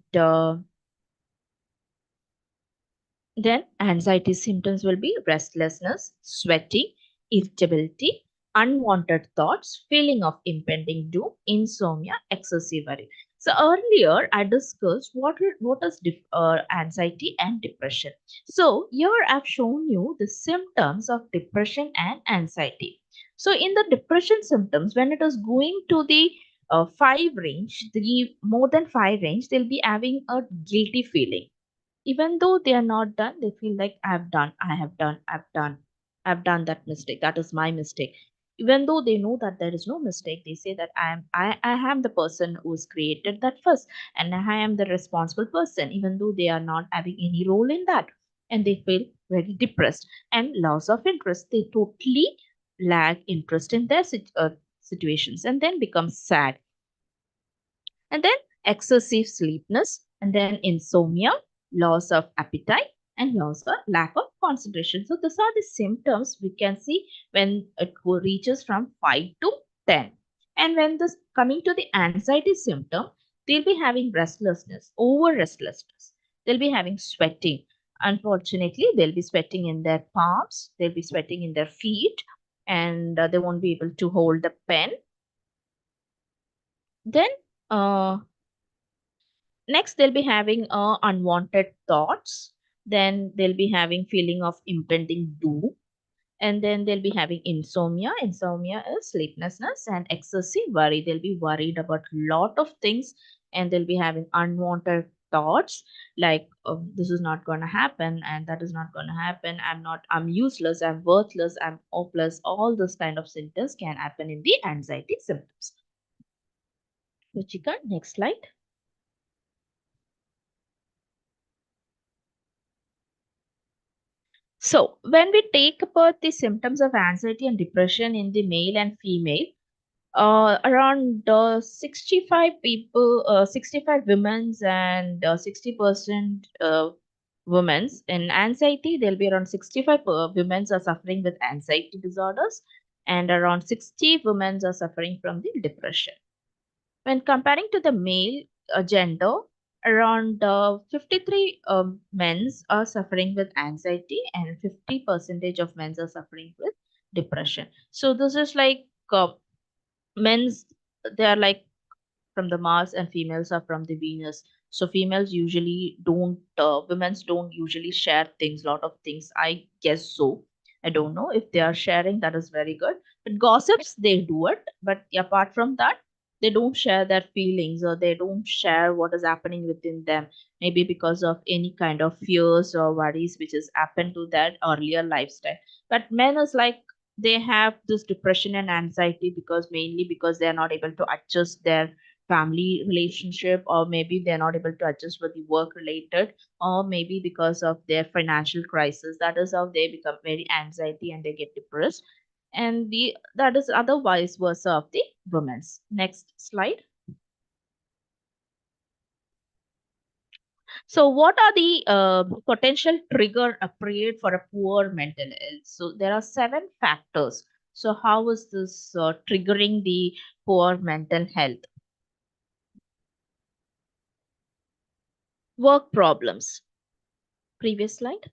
then anxiety symptoms will be restlessness, sweating, irritability, unwanted thoughts, feeling of impending doom, insomnia, excessive worry. So earlier I discussed what is anxiety and depression. So here I've shown you the symptoms of depression and anxiety. So in the depression symptoms, when it is going to the five range, the more than five range, they'll be having a guilty feeling. Even though they are not done, they feel like I've done that mistake, that is my mistake. Even though they know that there is no mistake, they say that I am the person who's created that first, and I am the responsible person, even though they are not having any role in that. And they feel very depressed and loss of interest. They totally lack interest in their situations, and then become sad, and then excessive sleepiness, and then insomnia, loss of appetite, and loss of lack of concentration. So these are the symptoms we can see when it reaches from 5 to 10. And when this coming to the anxiety symptom, they'll be having restlessness, over restlessness. They'll be having sweating. Unfortunately, they'll be sweating in their palms, they'll be sweating in their feet, and they won't be able to hold the pen. Then uh, next, they'll be having unwanted thoughts. Then they'll be having feeling of impending doom. And then they'll be having insomnia. Insomnia is sleeplessness and excessive worry. They'll be worried about lot of things, and they'll be having unwanted thoughts like this is not going to happen and that is not going to happen. I'm useless. I'm worthless. I'm hopeless. All those kind of symptoms can happen in the anxiety symptoms. Ruchika, next slide. So, when we take apart the symptoms of anxiety and depression in the male and female, around 65 people, 65 women's and 60% women's in anxiety, there'll be around 65 women's are suffering with anxiety disorders, and around 60 women's are suffering from the depression. When comparing to the male gender, around 53 men's are suffering with anxiety, and 50 percentage of men's are suffering with depression. So this is like men's, they are like from the Mars, and females are from the Venus. So females usually don't, women's don't usually share things, lot of things. I guess so. I don't know if they are sharing. That is very good. But gossips, they do it. But apart from that, they don't share their feelings, or they don't share what is happening within them. Maybe because of any kind of fears or worries which has happened to that earlier lifestyle. But men is like they have this depression and anxiety because mainly because they are not able to adjust their family relationship, or maybe they're not able to adjust with the work related, or maybe because of their financial crisis. That is how they become very anxiety and they get depressed. And the that is otherwise versa of the women's. Next slide. So what are the potential trigger period for a poor mental health? So there are seven factors. So how is this triggering the poor mental health? Work problems. Previous slide.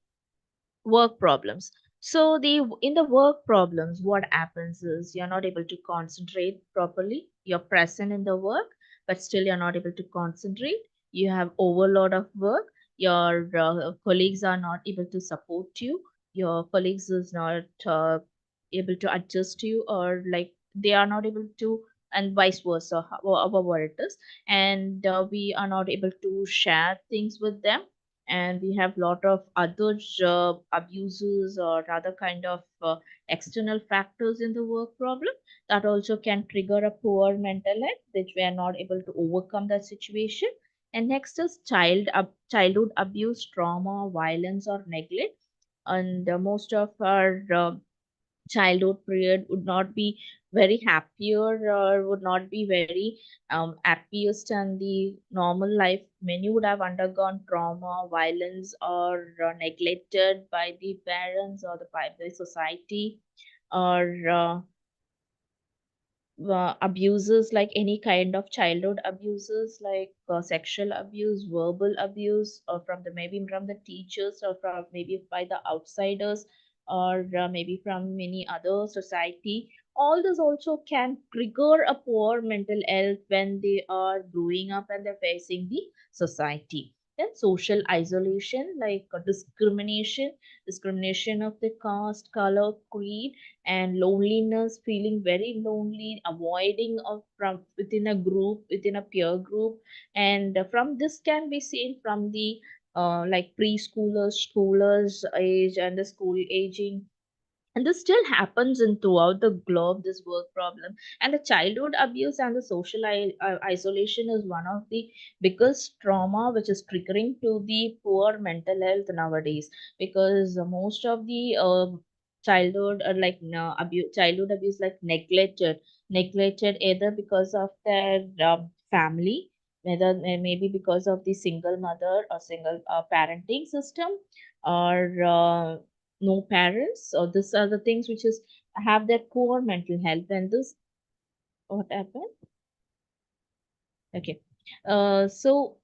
Work problems. So the in the work problems, what happens is you're not able to concentrate properly. You're present in the work, but still you're not able to concentrate. You have overload of work. Your colleagues are not able to support you. Your colleagues is not able to adjust you, or like they are not able to, and vice versa, however it is. And we are not able to share things with them, and we have lot of other abuses or other kind of external factors in the work problem that also can trigger a poor mental health, which we are not able to overcome that situation. And next is childhood abuse, trauma, violence, or neglect. And most of our childhood period would not be very happier, or would not be very happiest and the normal life. Many would have undergone trauma, violence, or neglected by the parents or by the society, or abuses, like any kind of childhood abuses, like sexual abuse, verbal abuse, or from the maybe from the teachers, or from maybe by the outsiders, or maybe from many other society. All this also can trigger a poor mental health when they are growing up and they're facing the society. Then social isolation, like discrimination of the caste, color, creed, and loneliness, feeling very lonely, avoiding of from within a group, within a peer group. And from this can be seen from the like preschoolers, schoolers age, and the school aging. And this still happens in throughout the globe, this work problem. And the childhood abuse and the social isolation is one of the biggest trauma which is triggering to the poor mental health nowadays. Because most of the childhood like no, abuse, childhood abuse, like neglected either because of their family, whether maybe because of the single mother or single parenting system, or no parents. So these are the things which is have that poor mental health. And this, what happened? Okay. So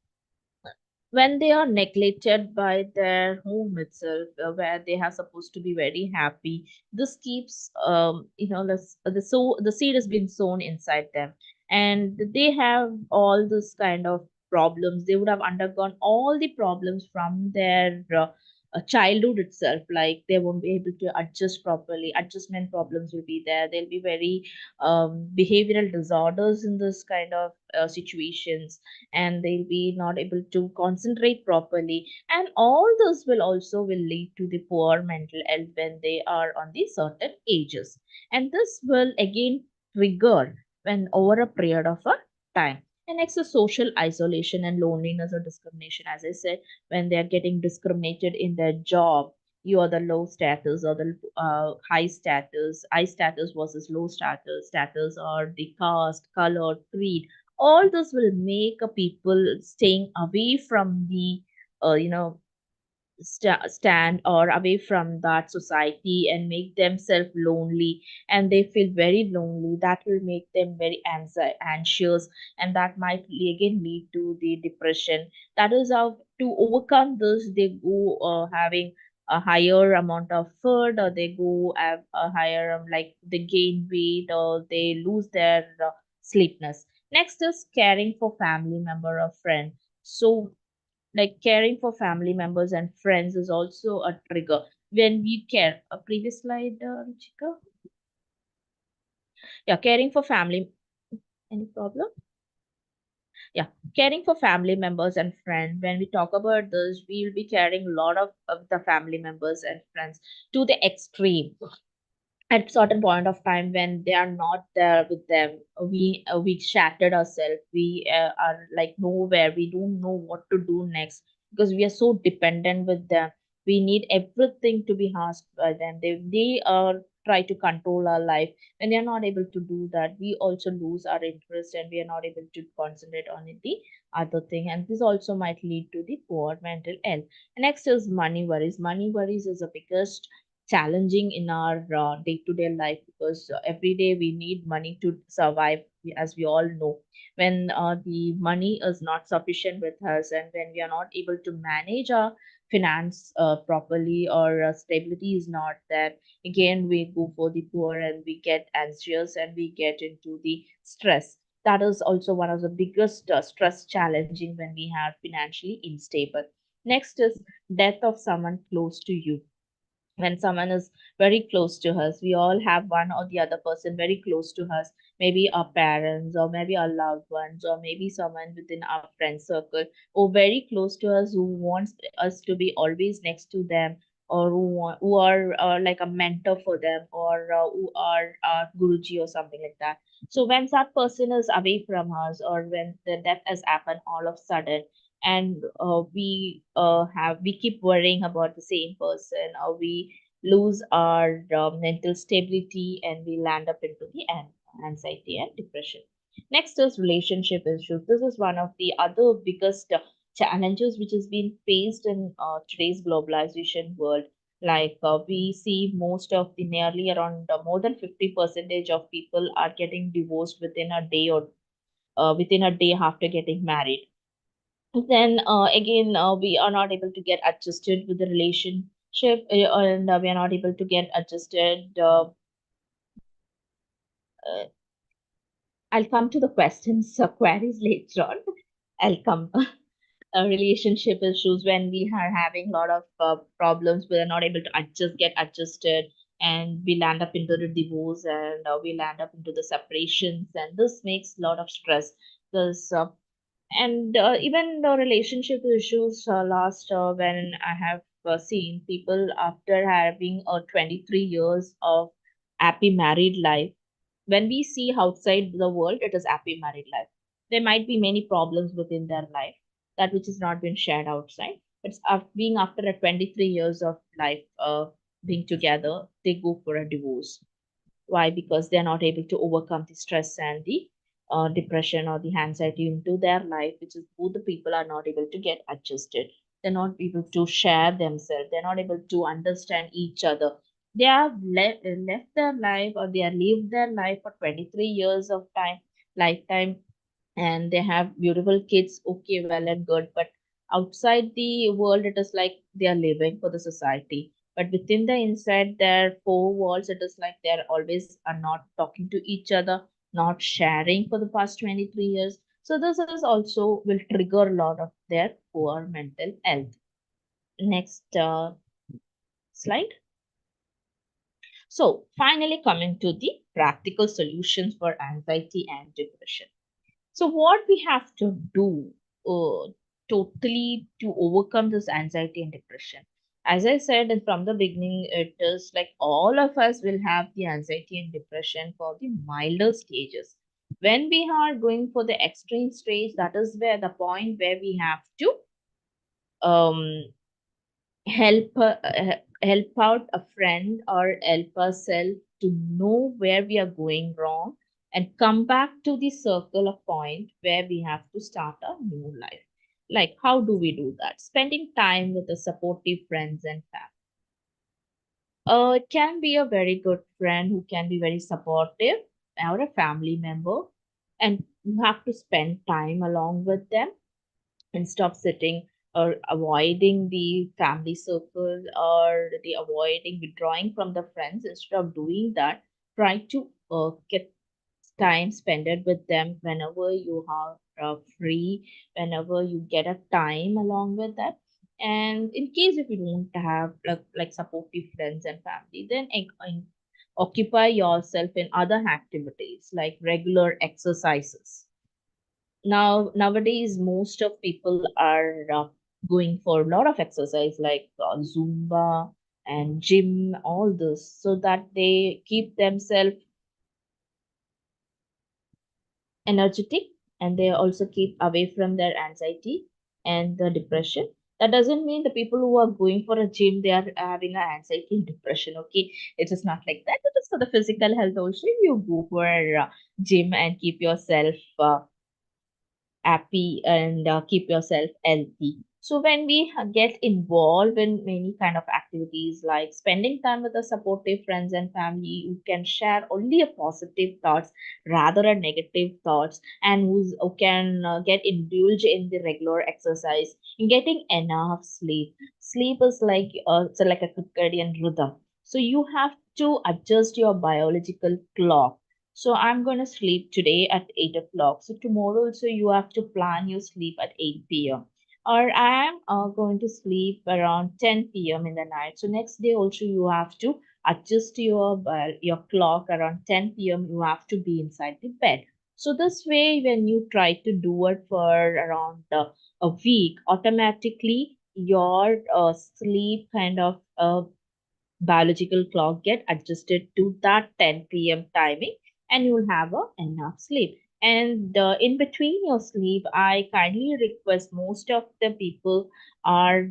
when they are neglected by their home itself, where they are supposed to be very happy, this keeps the seed has been sown inside them, and they have all this kind of problems. They would have undergone all the problems from their childhood itself. Like they won't be able to adjust properly, adjustment problems will be there. There'll be very behavioral disorders in this kind of situations, and they'll be not able to concentrate properly. And all this will also will lead to the poor mental health when they are on the certain ages. And this will again trigger when over a period of a time. And next is social isolation and loneliness or discrimination. As I said, when they are getting discriminated in their job, you are the low status or the high status versus low status, or the caste, color, creed. All this will make a people staying away from the you know stand or away from that society, and make themselves lonely. And they feel very lonely, that will make them very anxious, and that might again lead to the depression. That is how to overcome this. They go having a higher amount of food, or they go have a higher like they gain weight, or they lose their sleepness. Next is caring for family member or friend. So like caring for family members and friends is also a trigger when we care. A previous slide, Ruchika. Yeah, caring for family. Any problem? Yeah, caring for family members and friends. When we talk about this, we will be caring a lot of the family members and friends to the extreme. At certain point of time when they are not there with them, we shattered ourselves. We are like nowhere, we don't know what to do next, because we are so dependent with them. We need everything to be asked by them. They are try to control our life. When they are not able to do that, we also lose our interest, and we are not able to concentrate on the other thing. And this also might lead to the poor mental health. Next is money worries. Money worries is the biggest challenging in our day-to-day life, because every day we need money to survive, as we all know. When the money is not sufficient with us, and when we are not able to manage our finance properly, or stability is not there, again we go for the poor, and we get anxious, and we get into the stress. That is also one of the biggest stress challenging when we are financially unstable. Next is death of someone close to you. when someone is very close to us. We all have one or the other person very close to us, maybe our parents, or maybe our loved ones, or maybe someone within our friend circle, or very close to us who wants us to be always next to them, or who are like a mentor for them, or who are guruji or something like that. So when that person is away from us, or when the death has happened all of a sudden, and we keep worrying about the same person, or we lose our mental stability, and we land up into the anxiety and depression. Next is relationship issues. This is one of the other biggest challenges which has been faced in today's globalization world. Like we see most of the nearly around more than 50 percentage of people are getting divorced within a day, or within a day after getting married. Then again, we are not able to get adjusted with the relationship, and we are not able to get adjusted. I'll come to the questions, queries later on. I'll come. Relationship issues, when we are having a lot of problems, we are not able to get adjusted, and we land up into the divorce, and we land up into the separations, and this makes a lot of stress. Because and even the relationship issues last, when I have seen people after having 23 years of happy married life. When we see outside the world, it is happy married life. There might be many problems within their life, that which has not been shared outside. But being after a 23 years of life being together, they go for a divorce. Why? Because they're not able to overcome the stress and the depression or the anxiety into their life, which is both the people are not able to get adjusted. They're not able to share themselves. They're not able to understand each other. They have left their life, or they have lived their life for 23 years of time, lifetime, and they have beautiful kids. Okay, well and good, but outside the world, it is like they are living for the society, but within the inside their four walls, it is like they're always are not talking to each other, not sharing for the past 23 years. So this is also will trigger a lot of their poor mental health. Next slide. So finally, coming to the practical solutions for anxiety and depression. So, what we have to do totally to overcome this anxiety and depression? As I said from the beginning, it is like all of us will have the anxiety and depression for the milder stages. When we are going for the extreme stage, that is where the point where we have to um, help out a friend, or help ourselves to know where we are going wrong, and come back to the circle of point where we have to start a new life. Like, how do we do that? Spending time with the supportive friends and family. It can be a very good friend who can be very supportive, or a family member, and you have to spend time along with them, instead of sitting or avoiding the family circle, or the avoiding withdrawing from the friends. Instead of doing that, try to get time spent it with them whenever you are free, whenever you get a time along with that. And in case if you don't have like supportive friends and family, then occupy yourself in other activities like regular exercises. Nowadays most of people are going for a lot of exercise, like zumba and gym, all this, so that they keep themselves energetic, and they also keep away from their anxiety and the depression. That doesn't mean the people who are going for a gym they are having an anxiety and depression. Okay, it is not like that. It is for the physical health also. You go for gym and keep yourself happy, and keep yourself healthy. So when we get involved in many kind of activities, like spending time with the supportive friends and family who can share only a positive thoughts rather than negative thoughts, and who can get indulged in the regular exercise, in getting enough sleep. Sleep is like it's like a circadian rhythm. So you have to adjust your biological clock. So I'm going to sleep today at 8 o'clock. So tomorrow also you have to plan your sleep at 8 p.m. or I am going to sleep around 10 p.m. in the night. So next day also you have to adjust your clock around 10 p.m. You have to be inside the bed. So this way, when you try to do it for around a week, automatically your sleep kind of biological clock get adjusted to that 10 p.m. timing, and you'll have enough sleep. And in between your sleep, I kindly request, most of the people are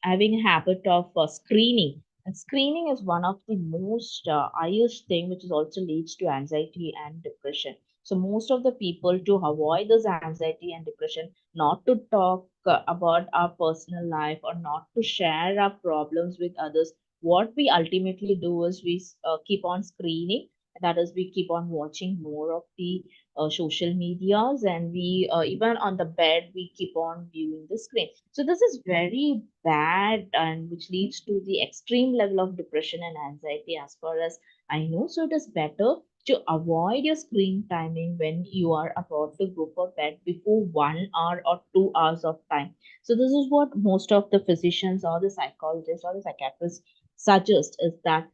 having a habit of screening, and screening is one of the most highest thing which is also leads to anxiety and depression. So most of the people, to avoid this anxiety and depression, not to talk about our personal life or not to share our problems with others, what we ultimately do is we keep on screening. That is, we keep on watching more of the social medias, and we even on the bed we keep on viewing the screen. So this is very bad, and which leads to the extreme level of depression and anxiety as far as I know. So it is better to avoid your screen timing when you are about to go for bed before 1 hour or 2 hours of time. So this is what most of the physicians or the psychologists or the psychiatrists suggest, is that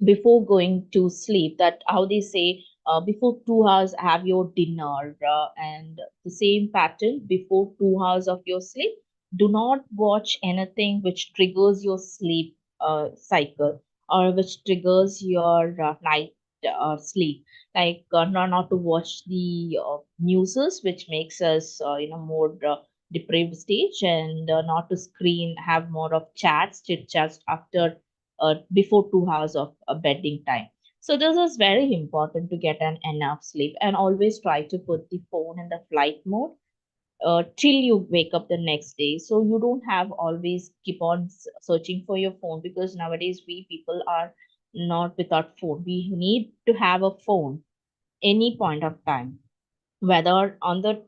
before going to sleep, that how they say, before 2 hours have your dinner, and the same pattern before 2 hours of your sleep, do not watch anything which triggers your sleep cycle, or which triggers your night sleep, like not to watch the newses which makes us more depraved stage, and not to screen have more of chats chit chats after before 2 hours of bedding time. So this is very important to get an enough sleep, and always try to put the phone in the flight mode till you wake up the next day. So you don't have always keep on searching for your phone, because nowadays we people are not without phone. We need to have a phone any point of time, whether on the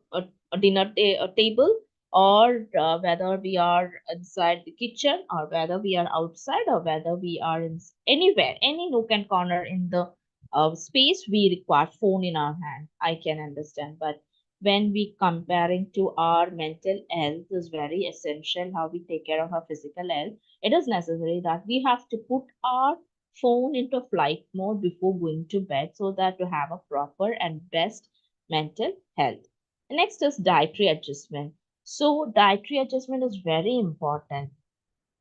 table, or whether we are inside the kitchen, or whether we are outside, or whether we are in anywhere, any nook and corner in the space, we require phone in our hand. I can understand, but when we comparing to our mental health, is very essential how we take care of our physical health. It is necessary that we have to put our phone into flight mode before going to bed, so that to have a proper and best mental health. Next is dietary adjustment. So, dietary adjustment is very important.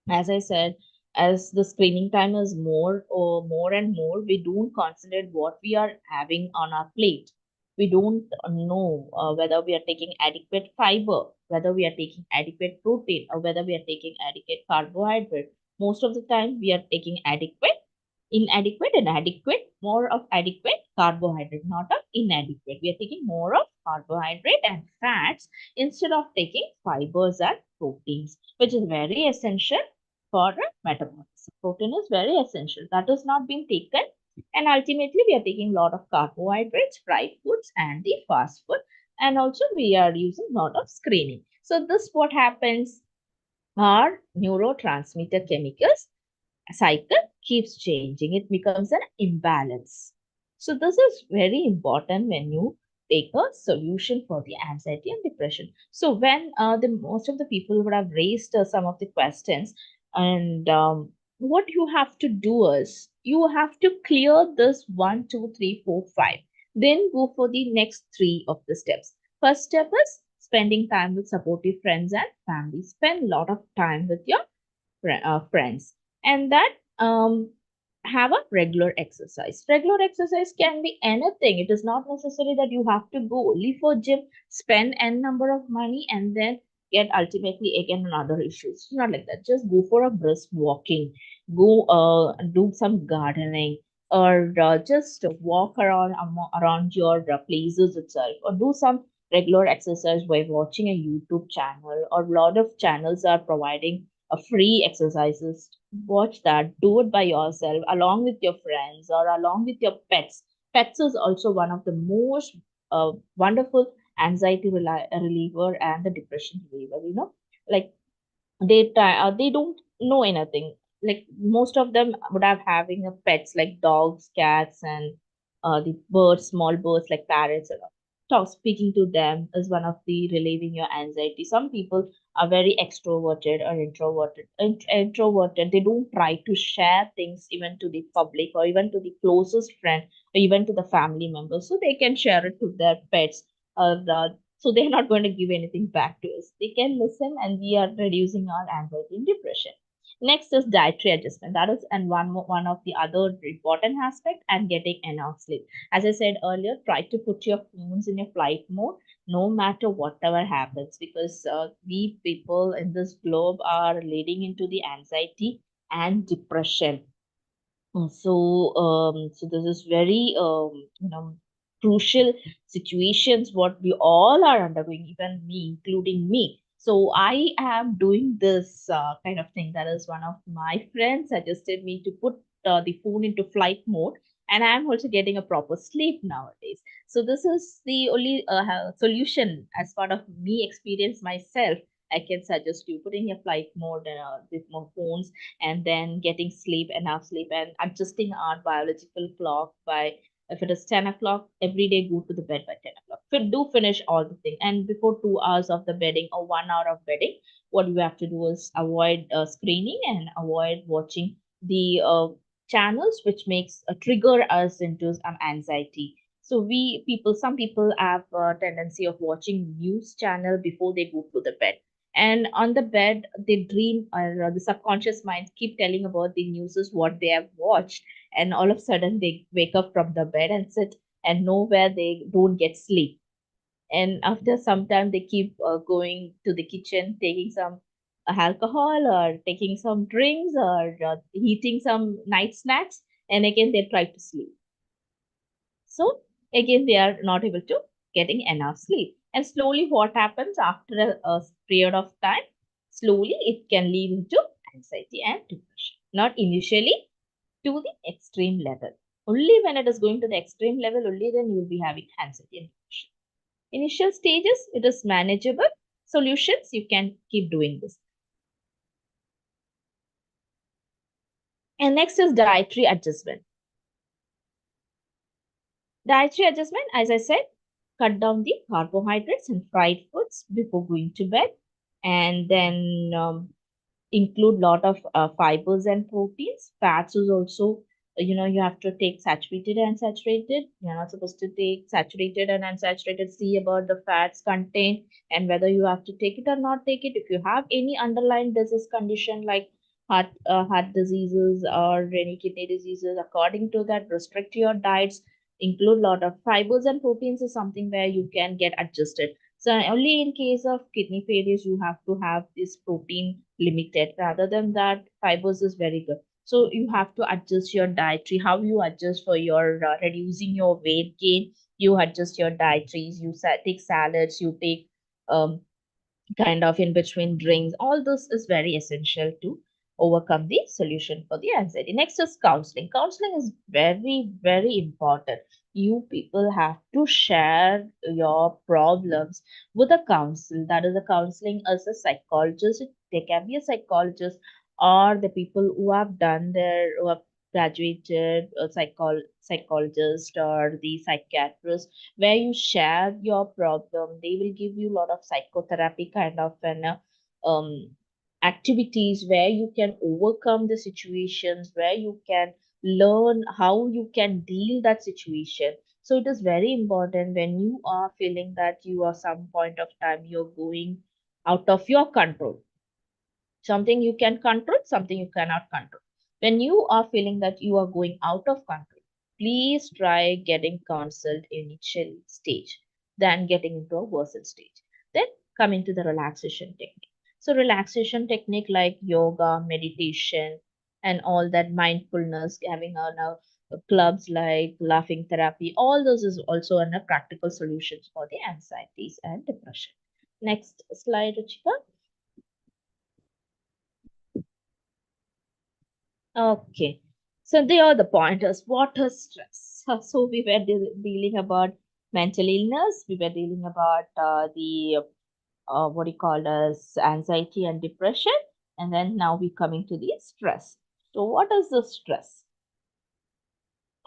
As I said, as the screening time is more and more, we don't consider what we are having on our plate. We don't know whether we are taking adequate fiber, whether we are taking adequate protein, or whether we are taking adequate carbohydrate. Most of the time, we are taking inadequate and adequate, more of adequate carbohydrate, not of inadequate. We are taking more of carbohydrate and fats instead of taking fibers and proteins, which is very essential for metabolism. Protein is very essential. That is not being taken. And ultimately, we are taking a lot of carbohydrates, fried foods, and the fast food. And also, we are using a lot of screening. So, this what happens are neurotransmitter chemicals cycle keeps changing, it becomes an imbalance. So this is very important when you take a solution for the anxiety and depression. So when the most of the people would have raised some of the questions, and what you have to do is you have to clear this 1, 2, 3, 4, 5, then go for the next three of the steps. First step is spending time with supportive friends and family. Spend a lot of time with your friends, and that have a regular exercise. Regular exercise can be anything. It is not necessary that you have to go only for gym, spend n number of money, and then get ultimately again another issues. It's not like that. Just go for a brisk walking, go do some gardening, or just walk around around your places itself, or do some regular exercise by watching a YouTube channel, or a lot of channels are providing free exercises. Watch that, do it by yourself, along with your friends, or along with your pets. Pets is also one of the most wonderful anxiety reliever and the depression reliever. Like they don't know anything. Like most of them would have having a pets like dogs, cats, and the birds, small birds like parrots and all. speaking to them is one of the relieving your anxiety. Some people are very extroverted or introverted. Introverted, they don't try to share things even to the public or even to the closest friend or even to the family members, so they can share it to their pets. So they're not going to give anything back to us. They can listen, and we are reducing our anxiety and depression. Next is dietary adjustment. That is and one of the other important aspect, and getting enough sleep. As I said earlier, try to put your phones in your flight mode no matter whatever happens, because we people in this globe are leading into the anxiety and depression. So this is very crucial situations what we all are undergoing, even me, including me. So I am doing this kind of thing. That is, one of my friends suggested me to put the phone into flight mode, and I am also getting a proper sleep nowadays. So this is the only solution as part of me experience myself. I can suggest you putting your flight mode with more phones, and then getting sleep, enough sleep, and adjusting our biological clock by, if it is 10 o'clock, every day go to the bed by 10 o'clock. Do finish all the thing. And before 2 hours of the bedding or 1 hour of bedding, what you have to do is avoid screening and avoid watching the channels which makes trigger us into anxiety. So we people, some people have a tendency of watching news channel before they go to the bed, and on the bed they dream, or the subconscious mind keep telling about the news is what they have watched, and all of a sudden they wake up from the bed and sit, and nowhere they don't get sleep. And after some time they keep going to the kitchen, taking some alcohol or taking some drinks or eating some night snacks, and again they try to sleep. So again, they are not able to getting enough sleep. And slowly, what happens after a period of time? Slowly, it can lead into anxiety and depression. Not initially to the extreme level. Only when it is going to the extreme level, only then you will be having anxiety and depression. Initial stages, it is manageable. Solutions, you can keep doing this. And next is dietary adjustment. Dietary adjustment, as I said, cut down the carbohydrates and fried foods before going to bed, and then include lot of fibers and proteins. Fats is also, you have to take saturated and unsaturated. You're not supposed to take saturated and unsaturated. See about the fats content and whether you have to take it or not take it. If you have any underlying disease condition like heart diseases or any kidney diseases, according to that, restrict your diets. Include lot of fibers and proteins is something where you can get adjusted. So only in case of kidney failures, you have to have this protein limited. Rather than that, fibers is very good. So you have to adjust your dietary. How you adjust for your reducing your weight gain? You adjust your dietaries. You take salads. You take kind of in between drinks. All this is very essential to overcome the solution for the anxiety. Next is counseling. Counseling is very, very important. You people have to share your problems with a counsel. That is, a counseling as a psychologist. They can be a psychologist, or the people who have done their, who have graduated psychologist, or the psychiatrist, where you share your problem. They will give you a lot of psychotherapy kind of an activities where you can overcome the situations, where you can learn how you can deal that situation. So it is very important when you are feeling that you are some point of time you're going out of your control. Something you can control, something you cannot control. When you are feeling that you are going out of control, please try getting counseled initial stage than getting into a worsened stage. Then come into the relaxation technique. So relaxation technique like yoga, meditation, and all that, mindfulness, having clubs like laughing therapy, all those is also a practical solutions for the anxieties and depression. Next slide, Ruchika. Okay. So they are the pointers. What is stress? So we were dealing about mental illness. We were dealing about the what do you call as anxiety and depression, and then now we coming to the stress. So what is the stress?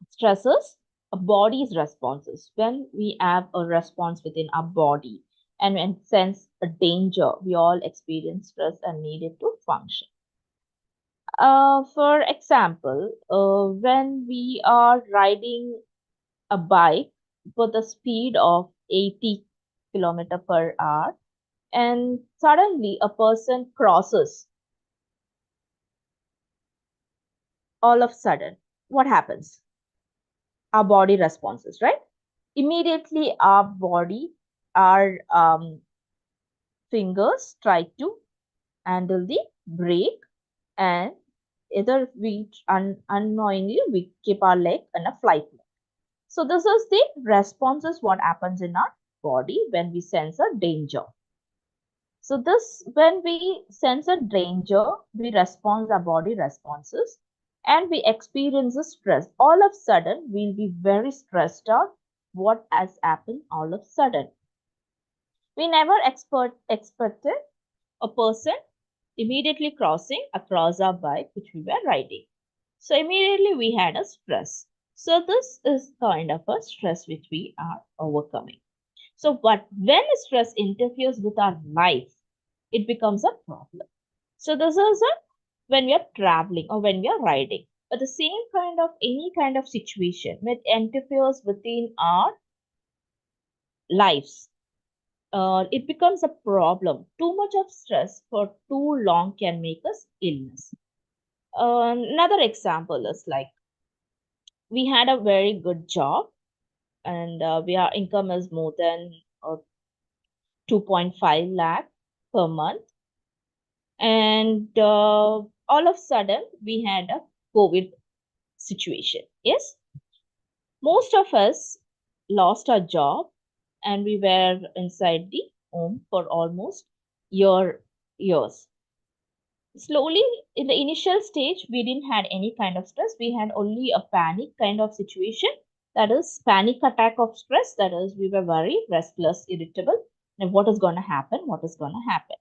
Stresses. a body's responses. When we have a response within our body and when sense a danger, we all experience stress and need it to function. For example, when we are riding a bike with a speed of 80 kilometer per hour and suddenly a person crosses, all of a sudden what happens? Our body responses, right? Immediately our body, our fingers try to handle the brake, and either we unknowingly we keep our leg in a flight mode. So this is the responses what happens in our body when we sense a danger. So this, when we sense a danger, we respond, our body responses, and we experience a stress. All of a sudden, we'll be very stressed out. What has happened all of a sudden? We never expected a person immediately crossing across our bike which we were riding. So immediately we had a stress. So this is kind of a stress which we are overcoming. So but when stress interferes with our life, it becomes a problem. So this is a when we are traveling or when we are riding. But the same kind of any kind of situation which interferes within our lives, it becomes a problem. Too much of stress for too long can make us illness. Another example is like we had a very good job and our income is more than 2.5 lakh per month, and all of a sudden we had a COVID situation. Yes, most of us lost our job and we were inside the home for almost years. Slowly, in the initial stage, we didn't had any kind of stress. We had only a panic kind of situation. That is panic attack of stress. That is, we were worried, restless, irritable. And what is going to happen? What is going to happen?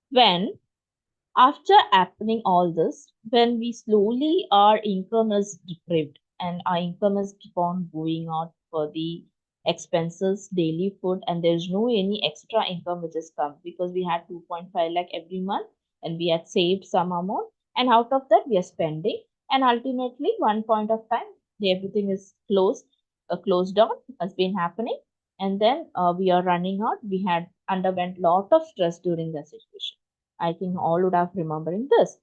When after happening all this, when we slowly our income is deprived and our income is keep on going out for the expenses, daily food, and there's no any extra income which has come because we had 2.5 lakh every month and we had saved some amount, and out of that we are spending, and ultimately one point of time everything is closed down has been happening, and then we are running out. We had underwent lot of stress during the situation. I think all would have remembering this.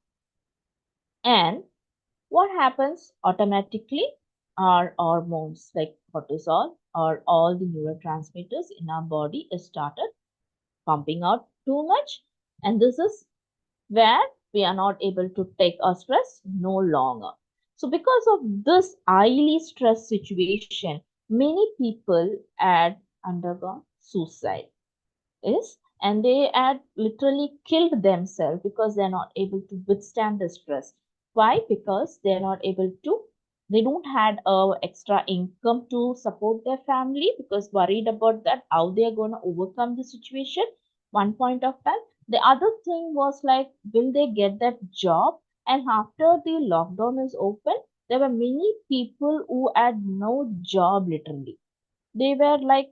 And what happens automatically? Our hormones like cortisol or all the neurotransmitters in our body is started pumping out too much. And this is where we are not able to take our stress no longer. So because of this highly stressed situation, many people had undergone suicide. Is, and they had literally killed themselves because they're not able to withstand the stress. Why? Because they're not able to, they don't had a extra income to support their family because worried about that how they are going to overcome the situation one point of time. The other thing was like, will they get that job? And after the lockdown is open, there were many people who had no job literally. They were like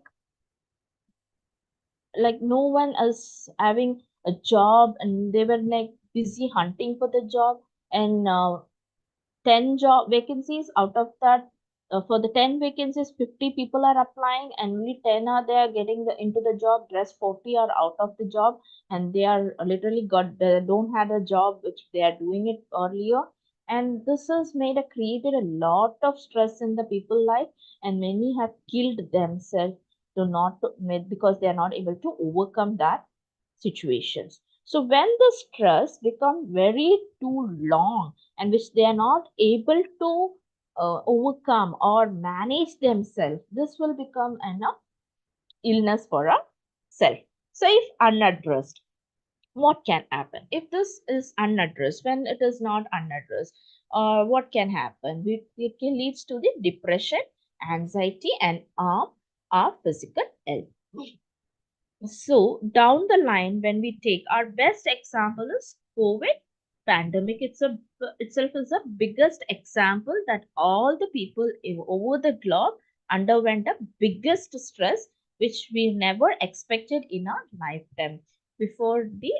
no one is having a job and they were like busy hunting for the job, and 10 job vacancies out of that, for the 10 vacancies 50 people are applying and only 10 are there getting into the job. Rest 40 are out of the job and they are literally got they don't have a job which they are doing it earlier, and this has made a created a lot of stress in the people life, and many have killed themselves to not to, because they are not able to overcome that situations. So when the stress become very too long and which they are not able to overcome or manage themselves, this will become an illness for a self. So if unaddressed, what can happen? If this is unaddressed, when it is not unaddressed, what can happen? It can leads to the depression, anxiety, and our physical health. So down the line, when we take our best example is COVID. pandemic itself is the biggest example that all the people over the globe underwent the biggest stress which we never expected in our lifetime before the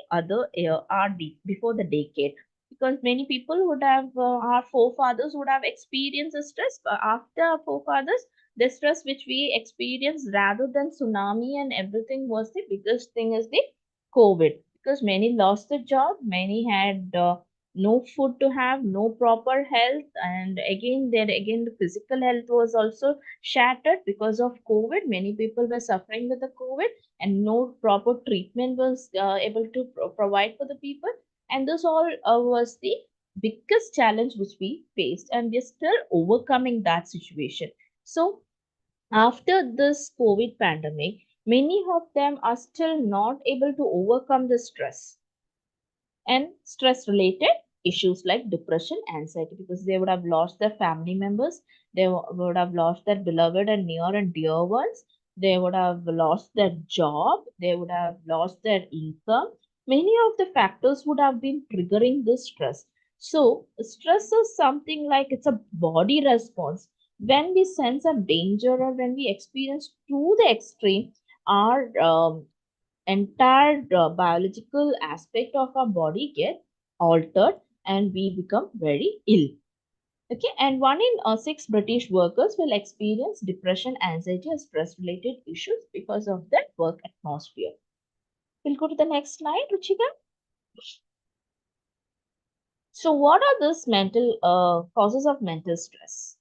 before the decade, because many people would have our forefathers would have experienced the stress, but after our forefathers the stress which we experienced rather than tsunami and everything was the biggest thing is the COVID, because many lost the job, many had no food to have, no proper health, and again the physical health was also shattered because of COVID. Many people were suffering with the COVID, and no proper treatment was able to provide for the people, and this all was the biggest challenge which we faced, and we're still overcoming that situation. So after this COVID pandemic, many of them are still not able to overcome the stress and stress related issues like depression, anxiety, because they would have lost their family members, they would have lost their beloved and near and dear ones, they would have lost their job, they would have lost their income. Many of the factors would have been triggering this stress. So, stress is something like it's a body response. When we sense a danger or when we experience to the extreme, our entire biological aspect of our body get altered and we become very ill. Okay, and one in six British workers will experience depression, anxiety, or stress related issues because of that work atmosphere. We'll go to the next slide, Ruchika. So, what are these mental causes of mental stress?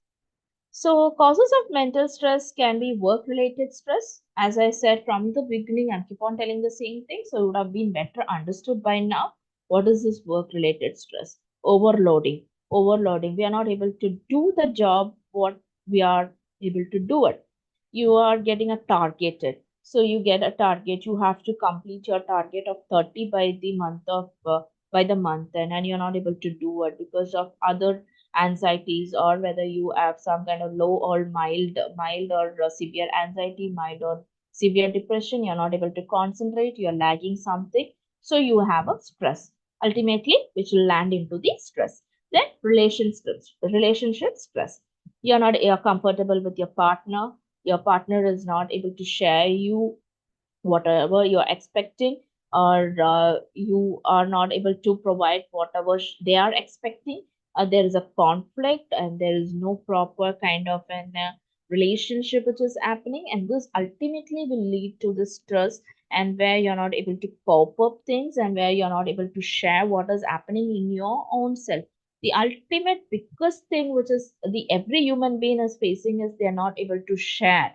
So, causes of mental stress can be work related stress. As I said from the beginning, and keep on telling the same thing, so it would have been better understood by now. What is this work related stress? Overloading. Overloading. We are not able to do the job what we are able to do it. You are getting a targeted. So, you get a target, you have to complete your target of 30 by the month and you're not able to do it because of other anxieties, or whether you have some kind of low or mild or severe anxiety, mild or severe depression, you're not able to concentrate, you're lagging something, so you have a stress ultimately which will land into the stress. Then relationship stress. You're not comfortable with your partner is not able to share you whatever you're expecting, or you are not able to provide whatever they are expecting. There is a conflict and there is no proper kind of an relationship which is happening, and this ultimately will lead to the stress, and where you're not able to cope up things and where you're not able to share what is happening in your own self. The ultimate biggest thing which is the every human being is facing is they're not able to share,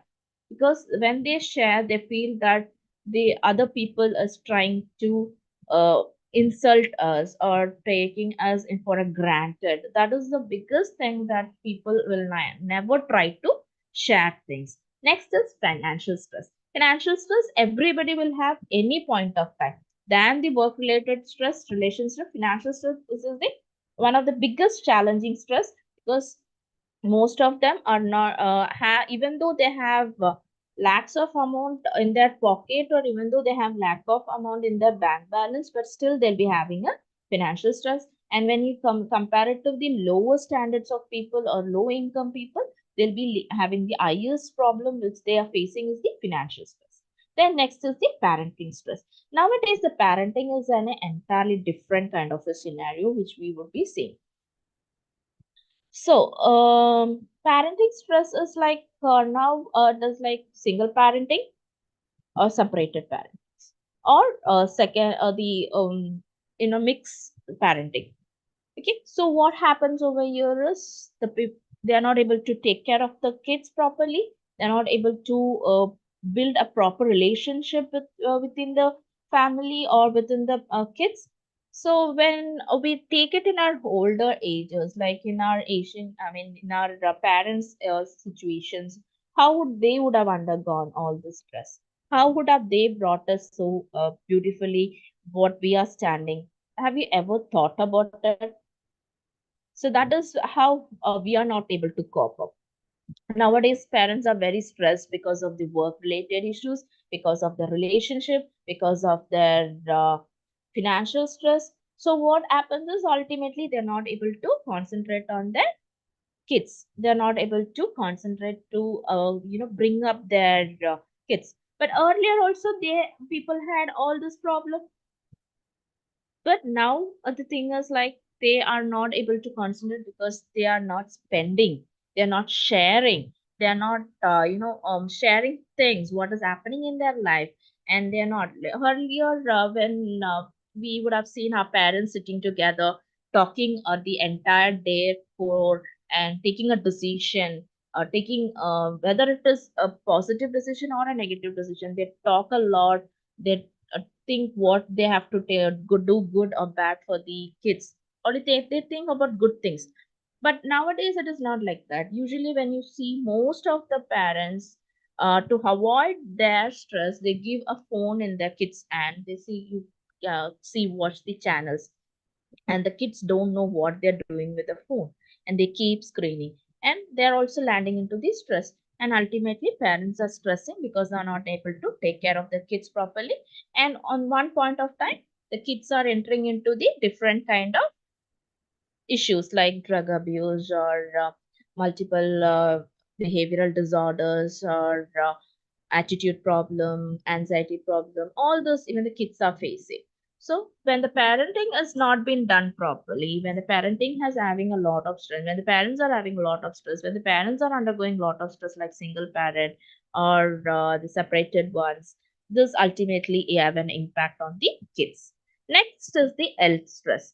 because when they share they feel that the other people is trying to uh, insult us or taking us in for a granted. That is the biggest thing that people will never try to share things. Next is financial stress. Financial stress everybody will have any point of time. Then the work related stress, relationship, financial stress is the one of the biggest challenging stress, because most of them are not even though they have lakhs of amount in their pocket, or even though they have lack of amount in their bank balance, but still they'll be having a financial stress. And when you compare it to the lower standards of people or low income people, they'll be having the highest problem which they are facing is the financial stress. Then next is the parenting stress. Nowadays the parenting is an entirely different kind of a scenario which we would be seeing. So, parenting stress is like now does like single parenting or separated parenting, or second the mixed parenting. Okay, so what happens over here is they are not able to take care of the kids properly. They're not able to build a proper relationship within the family or within the kids. So when we take it in our older ages, like in our Asian, I mean, in our parents' situations, how would have undergone all this stress? How would have they brought us so beautifully what we are standing? Have you ever thought about it? So that is how we are not able to cope up. Nowadays parents are very stressed because of the work related issues, because of the relationship, because of their financial stress. So what happens is ultimately they're not able to concentrate on their kids. They're not able to concentrate to bring up their kids. But earlier also they people had all this problem, but now the thing is like they are not able to concentrate because they are not spending, they're not sharing, they're not sharing things what is happening in their life. And they're not earlier when we would have seen our parents sitting together talking the entire day for and taking a decision, taking whether it is a positive decision or a negative decision. They talk a lot. They think what they have to do good or bad for the kids, or they think about good things. But nowadays it is not like that. Usually when you see most of the parents, to avoid their stress, they give a phone in their kids and they see you see watch the channels, and the kids don't know what they're doing with the phone, and they keep screening, and they're also landing into the stress. And ultimately parents are stressing because they're not able to take care of their kids properly. And on one point of time the kids are entering into the different kind of issues like drug abuse or multiple behavioral disorders or attitude problem, anxiety problem, all those even the kids are facing. So when the parenting has not been done properly, when the parenting has having a lot of stress, when the parents are having a lot of stress, when the parents are undergoing a lot of stress like single parent or the separated ones, this ultimately have an impact on the kids. Next is the health stress.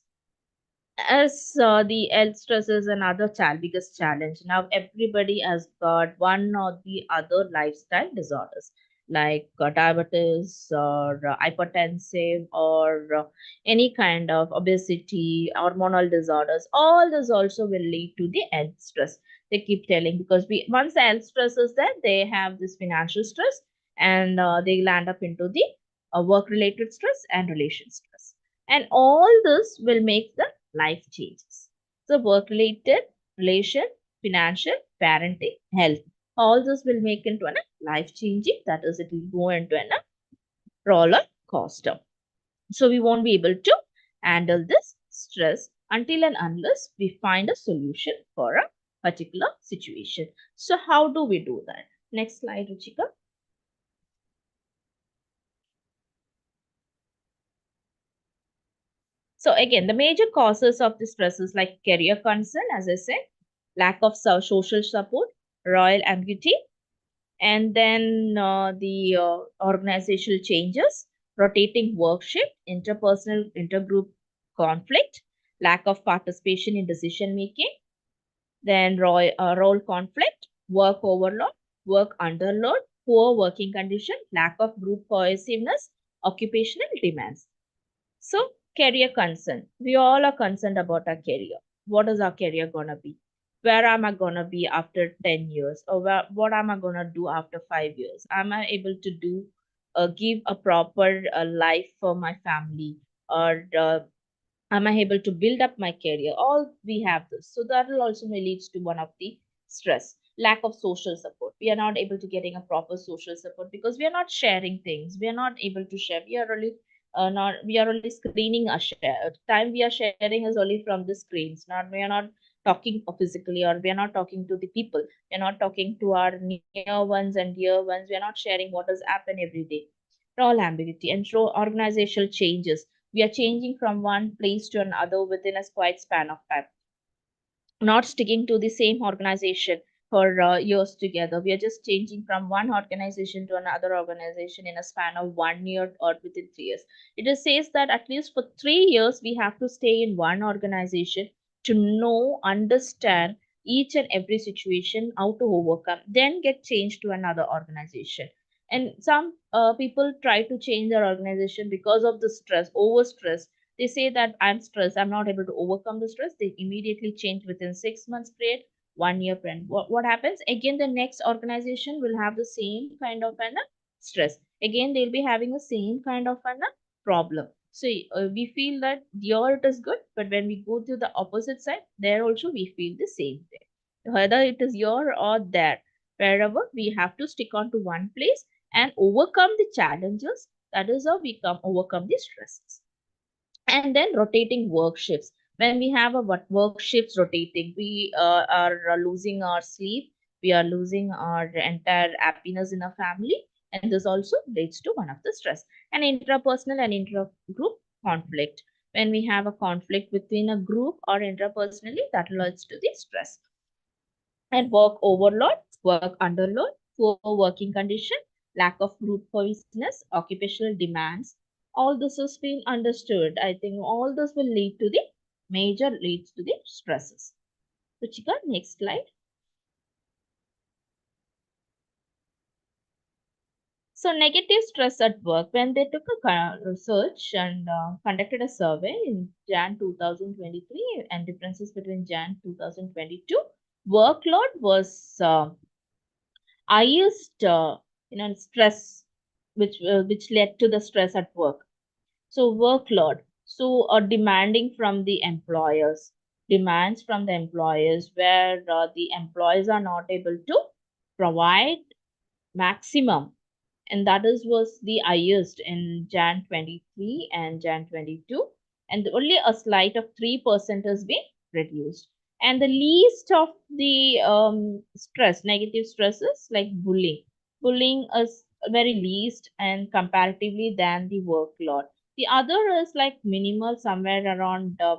As the health stress is another biggest challenge. Now everybody has got one or the other lifestyle disorders like diabetes or hypertensive or any kind of obesity, hormonal disorders. All this also will lead to the health stress. They keep telling because we once the health stress is there, they have this financial stress, and they land up into the work related stress and relation stress. And all this will make the life changes. So, work related, relation, financial, parenting, health. All this will make into a life changing. That is, it will go into a roller coaster. So, we won't be able to handle this stress until and unless we find a solution for a particular situation. So, how do we do that? Next slide, Ruchika. So again, the major causes of the stress is like career concern, as I said, lack of social support, royal ambiguity, and then the organizational changes, rotating work shift, interpersonal intergroup conflict, lack of participation in decision making, then role conflict, work overload, work underload, poor working condition, lack of group cohesiveness, occupational demands. So, career concern. We all are concerned about our career. What is our career gonna be? Where am I gonna be after 10 years? Or what am I gonna do after 5 years? Am I able to do, give a proper life for my family? Or am I able to build up my career? All we have this. So that will also leads to one of the stress. Lack of social support. We are not able to getting a proper social support because we are not sharing things. We are not able to share. We are only not we are only screening our share. Time we are sharing is only from the screens. Not we are not talking physically, or we are not talking to the people. We are not talking to our near ones and dear ones. We are not sharing what has happened every day. Role ambiguity and show organizational changes. We are changing from one place to another within a quite span of time, not sticking to the same organization for years together. We are just changing from one organization to another organization in a span of 1 year or within 3 years. It just says that at least for 3 years we have to stay in one organization to know, understand each and every situation, how to overcome, then get changed to another organization. And some people try to change their organization because of the stress, over stress. They say that I'm stressed, I'm not able to overcome the stress. They immediately change within 6 months period, 1 year period. What happens? Again, the next organization will have the same kind of an stress. Again, they'll be having the same kind of an problem. So we feel that here it is good, but when we go to the opposite side, there also we feel the same thing. Whether it is here or there, wherever we have to stick on to one place and overcome the challenges. That is how we come overcome the stresses. And then rotating work shifts. When we have a work shifts rotating, we are losing our sleep, we are losing our entire happiness in our family, and this also leads to one of the stress. And intrapersonal and intra-group conflict. When we have a conflict between a group or intrapersonally, that leads to the stress. And work overload, work underload, poor working condition, lack of group cohesiveness, occupational demands. All this has been understood. I think all this will lead to the major leads to the stresses. Ruchika, next slide. So negative stress at work. When they took a research and conducted a survey in Jan 2023 and differences between Jan 2022, workload was highest stress which led to the stress at work. So workload, so demanding from the employers, demands from the employers where the employees are not able to provide maximum, and that is was the highest in Jan 23 and Jan 22, and only a slight of 3% has been reduced. And the least of the stress, negative stresses like bullying. Bullying is very least and comparatively than the workload. The other is like minimal, somewhere around uh,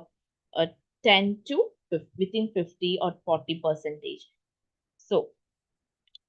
10 to 50, within 50 or 40 percentage. So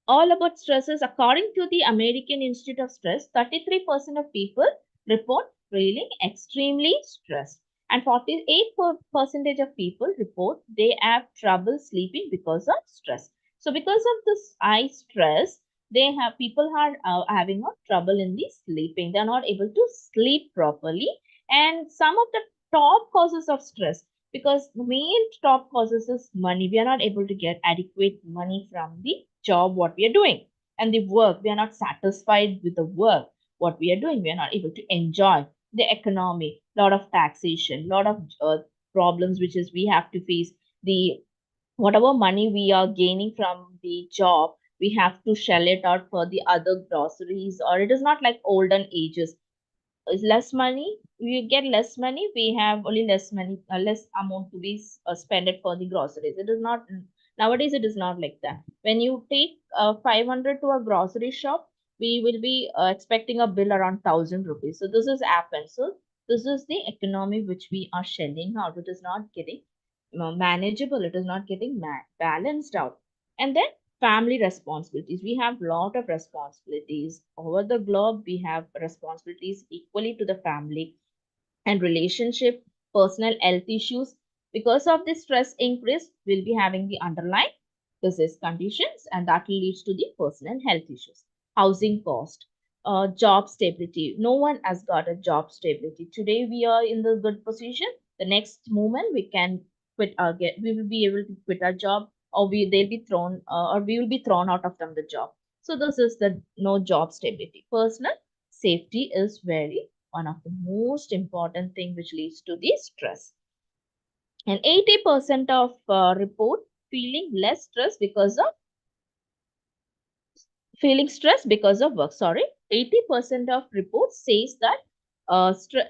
all about stresses. According to the American Institute of Stress, 33% of people report feeling extremely stressed, and 48% of people report they have trouble sleeping because of stress. So, because of this high stress, they have people are having a trouble in the sleeping. They are not able to sleep properly, and some of the top causes of stress, because the main top causes is money. We are not able to get adequate money from the job what we are doing, and the work we are not satisfied with the work what we are doing. We are not able to enjoy the economy, lot of taxation, lot of problems which is we have to face. The whatever money we are gaining from the job, we have to shell it out for the other groceries, or it is not like olden ages is less money, we get less money, we have only less money, less amount to be spent it for the groceries. It is not nowadays, it is not like that. When you take 500 to a grocery shop, we will be expecting a bill around 1000 rupees. So this is happened. So this is the economy which we are shelling out. It is not getting manageable, it is not getting balanced out. And then family responsibilities, we have lot of responsibilities over the globe. We have responsibilities equally to the family and relationship, personal health issues. Because of this stress increase, we'll be having the underlying disease conditions, and that leads to the personal health issues. Housing cost, job stability. No one has got a job stability. Today we are in the good position. The next moment we can we will be able to quit our job, or they'll be thrown, or we will be thrown out of them the job. So this is the no job stability. Personal safety is very one of the most important thing which leads to the stress. And 80% of report feeling less stress because of feeling stressed because of work. Sorry, 80% of reports says that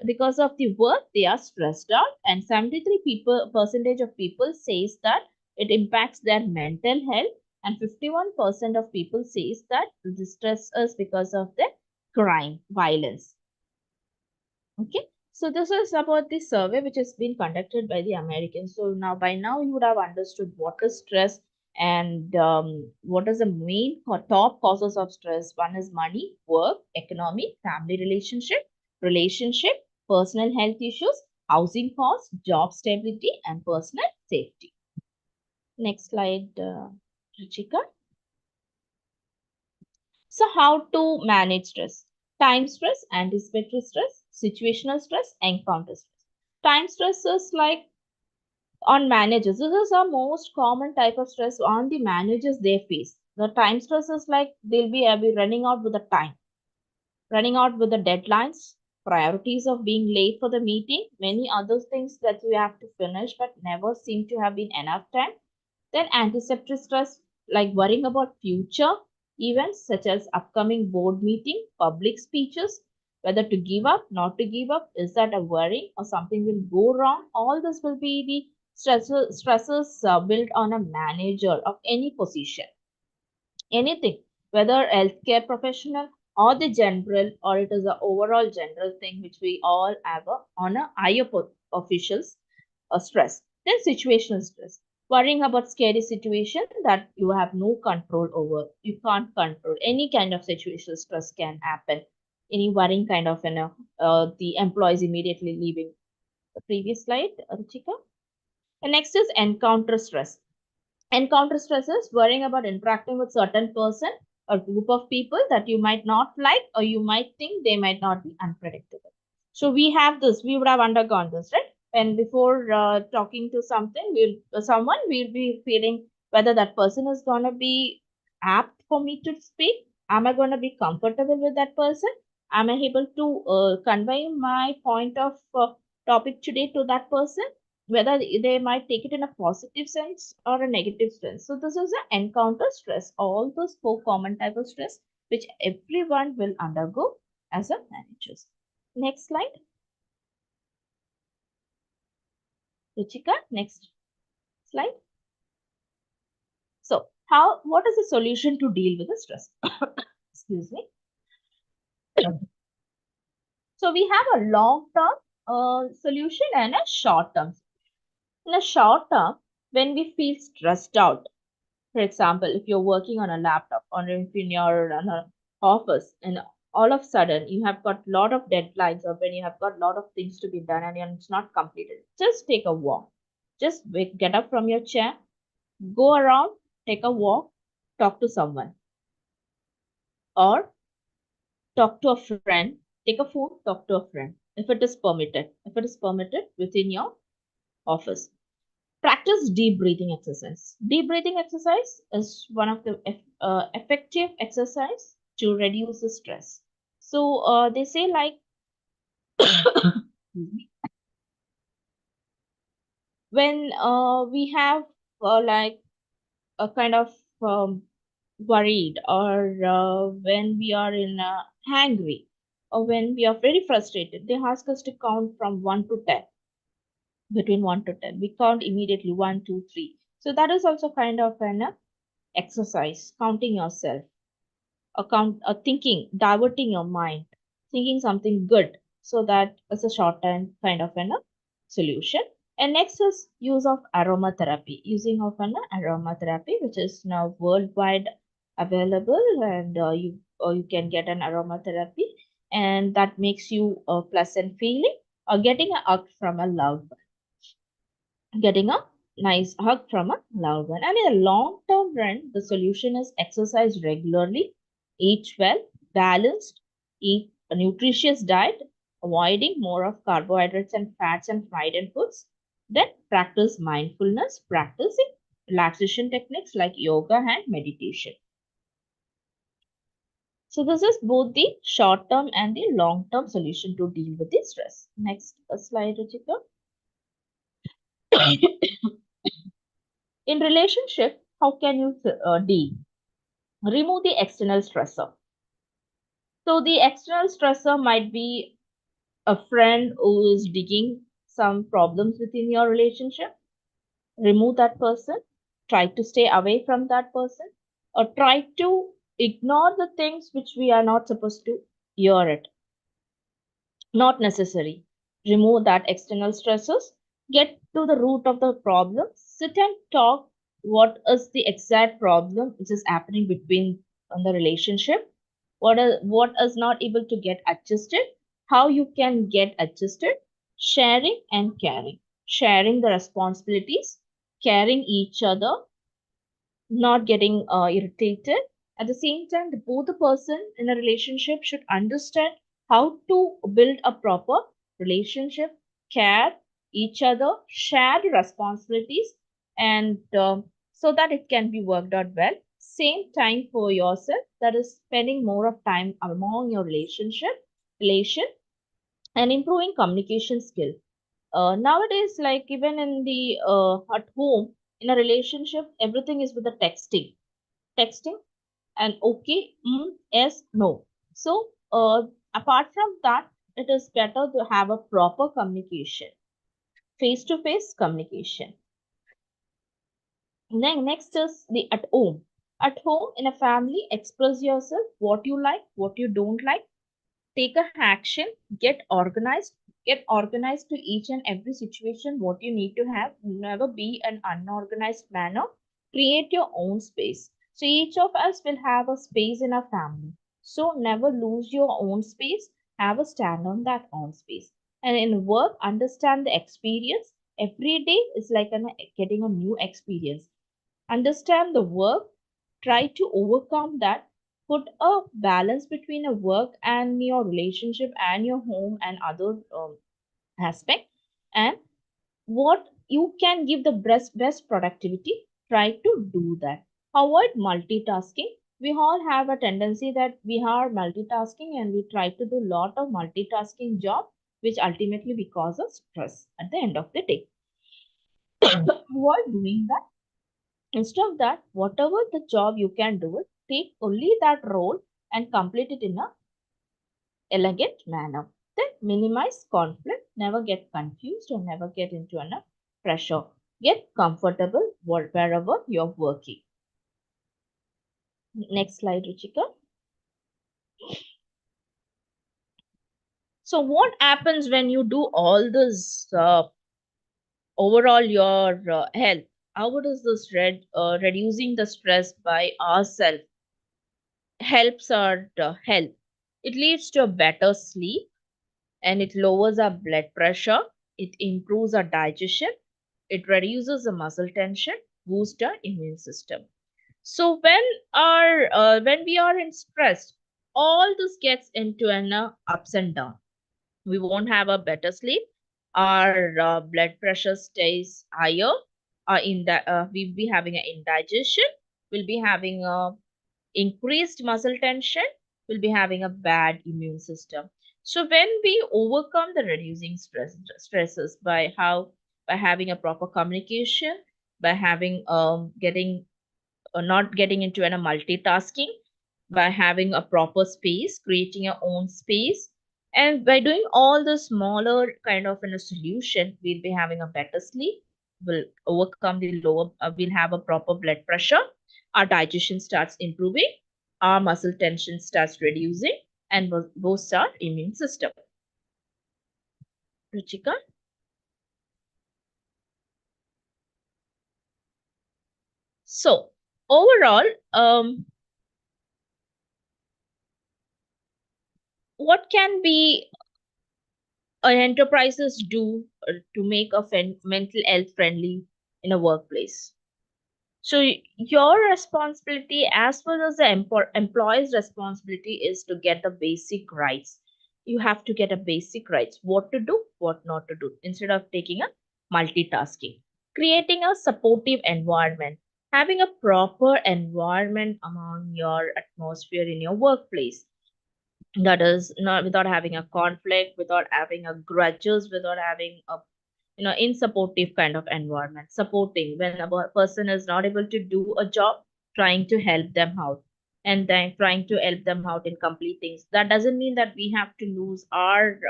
because of the work they are stressed out, and 73 people percentage of people says that it impacts their mental health, and 51% of people says that the stress is because of the crime violence. Okay, so this is about the survey which has been conducted by the Americans. So now, by now, you would have understood what is stress and what is the main top causes of stress. One is money, work, economy, family relationship, personal health issues, housing costs, job stability, and personal safety. Next slide, Ruchika. So, how to manage stress? Time stress, anticipatory stress, situational stress, encounter stress. Time stress is like on managers. This is the most common type of stress on the managers they face. The time stress is like they'll be running out with the time, running out with the deadlines, priorities of being late for the meeting, many other things that you have to finish but never seem to have been enough time. Then anticipatory stress, like worrying about future events such as upcoming board meeting, public speeches, Whether to give up, not to give up, is that a worry or something will go wrong? All this will be the stresses built on a manager of any position, anything, whether healthcare professional or the general, or it is a overall general thing which we all have on a higher officials stress. Then situational stress, worrying about scary situation that you have no control over. You can't control any kind of situational stress can happen. Any worrying kind of the employees immediately leaving. The previous slide, Ruchika. And next is encounter stress. Encounter stresses, worrying about interacting with certain person or group of people that you might not like, or you might think they might not be unpredictable. So we have this, we would have undergone this, right? And before talking to someone, we'll be feeling whether that person is going to be apt for me to speak. Am I going to be comfortable with that person? Am I able to convey my point of topic today to that person, whether they might take it in a positive sense or a negative sense. So this is an encounter stress, all those four common type of stress which everyone will undergo as a managers. Next slide, Ruchika. Next slide. So what is the solution to deal with the stress? Excuse me. So we have a long term solution and a short term. In a short term, when we feel stressed out, for example, if you're working on a laptop or if in your office and all of a sudden you have got a lot of deadlines or when you have got a lot of things to be done and it's not completed, just take a walk. Just get up from your chair, go around, take a walk, talk to someone, or talk to a friend. Take a phone, talk to a friend if it is permitted. If it is permitted within your office. Practice deep breathing exercise. Deep breathing exercise is one of the effective exercise to reduce the stress. So they say like when we have like a kind of um, worried, or when we are in hangry, or when we are very frustrated, they ask us to count from 1 to 10, between 1 to 10. We count immediately 1, 2, 3. So that is also kind of an exercise, counting yourself, thinking, diverting your mind, thinking something good, so that it's a short term kind of an solution. And next is use of aromatherapy, using of an aromatherapy, which is now worldwide available, and you can get an aromatherapy, and that makes you a pleasant feeling, or getting a hug from a loved one, getting a nice hug from a loved one. And in the long term run, the solution is exercise regularly, eat well, balanced, eat a nutritious diet, avoiding more of carbohydrates and fats and fried and foods. Then practice mindfulness, practicing relaxation techniques like yoga and meditation. So this is both the short term and the long term solution to deal with the stress. Next slide, Ruchika. In relationship, how can you deal? Remove the external stressor. So the external stressor might be a friend who is digging some problems within your relationship. Remove that person. Try to stay away from that person, or try to ignore the things which we are not supposed to hear it. Not necessary. Remove that external stresses. Get to the root of the problem. Sit and talk. What is the exact problem which is happening between the relationship? What is not able to get adjusted? How you can get adjusted? Sharing and caring. Sharing the responsibilities, caring each other, not getting irritated. At the same time, both the person in a relationship should understand how to build a proper relationship, care each other, share the responsibilities, and so that it can be worked out well. Same time for yourself, that is spending more of time among your relation, and improving communication skill. Nowadays, like even in the at home, in a relationship, everything is with the texting and okay, yes, no. So Apart from that, it is better to have a proper communication, face to face communication. Then next is the at home. At home in a family, express yourself, what you like, what you don't like, take a action, get organized, get organized to each and every situation what you need to have. Never be an unorganized manner. Create your own space. So each of us will have a space in our family. So never lose your own space. Have a stand on that own space. And in work, understand the experience. Every day is like getting a new experience. Understand the work, try to overcome that, put a balance between a work and your relationship and your home and other aspect, and what you can give the best productivity, try to do that. Avoid multitasking. We all have a tendency that we are multitasking and we try to do lot of multitasking job, which ultimately we cause us stress at the end of the day. Avoid doing that. Instead of that, whatever the job you can do it, take only that role and complete it in a elegant manner. Then minimize conflict, never get confused or never get into a pressure. Get comfortable wherever you're working. Next slide, Ruchika. So what happens when you do all this overall your health? How does this reducing the stress by ourselves helps our health? It leads to a better sleep and it lowers our blood pressure, it improves our digestion, it reduces the muscle tension, boosts our immune system. So when we are in stress, all this gets into an ups and down. We won't have a better sleep. Our blood pressure stays higher. We'll be having an indigestion. We'll be having a increased muscle tension, will be having a bad immune system. So when we overcome the reducing stresses by having a proper communication, by having getting not getting into a multitasking, by having a proper space, creating your own space, and by doing all the smaller kind of in a solution, we'll be having a better sleep. We'll overcome the lower. We'll have a proper blood pressure. Our digestion starts improving. Our muscle tension starts reducing, and boosts our immune system. Ruchika. So overall, what can be enterprises do to make a mental health friendly in a workplace? So your responsibility, as well as the employee's responsibility, is to get the basic rights. You have to get a basic rights, what to do, what not to do, instead of taking a multitasking. Creating a supportive environment, having a proper environment among your atmosphere in your workplace, that is not without having a conflict, without having a grudges, without having a in supportive kind of environment, supporting when a person is not able to do a job, trying to help them out, and then trying to help them out in complete things. That doesn't mean that we have to lose our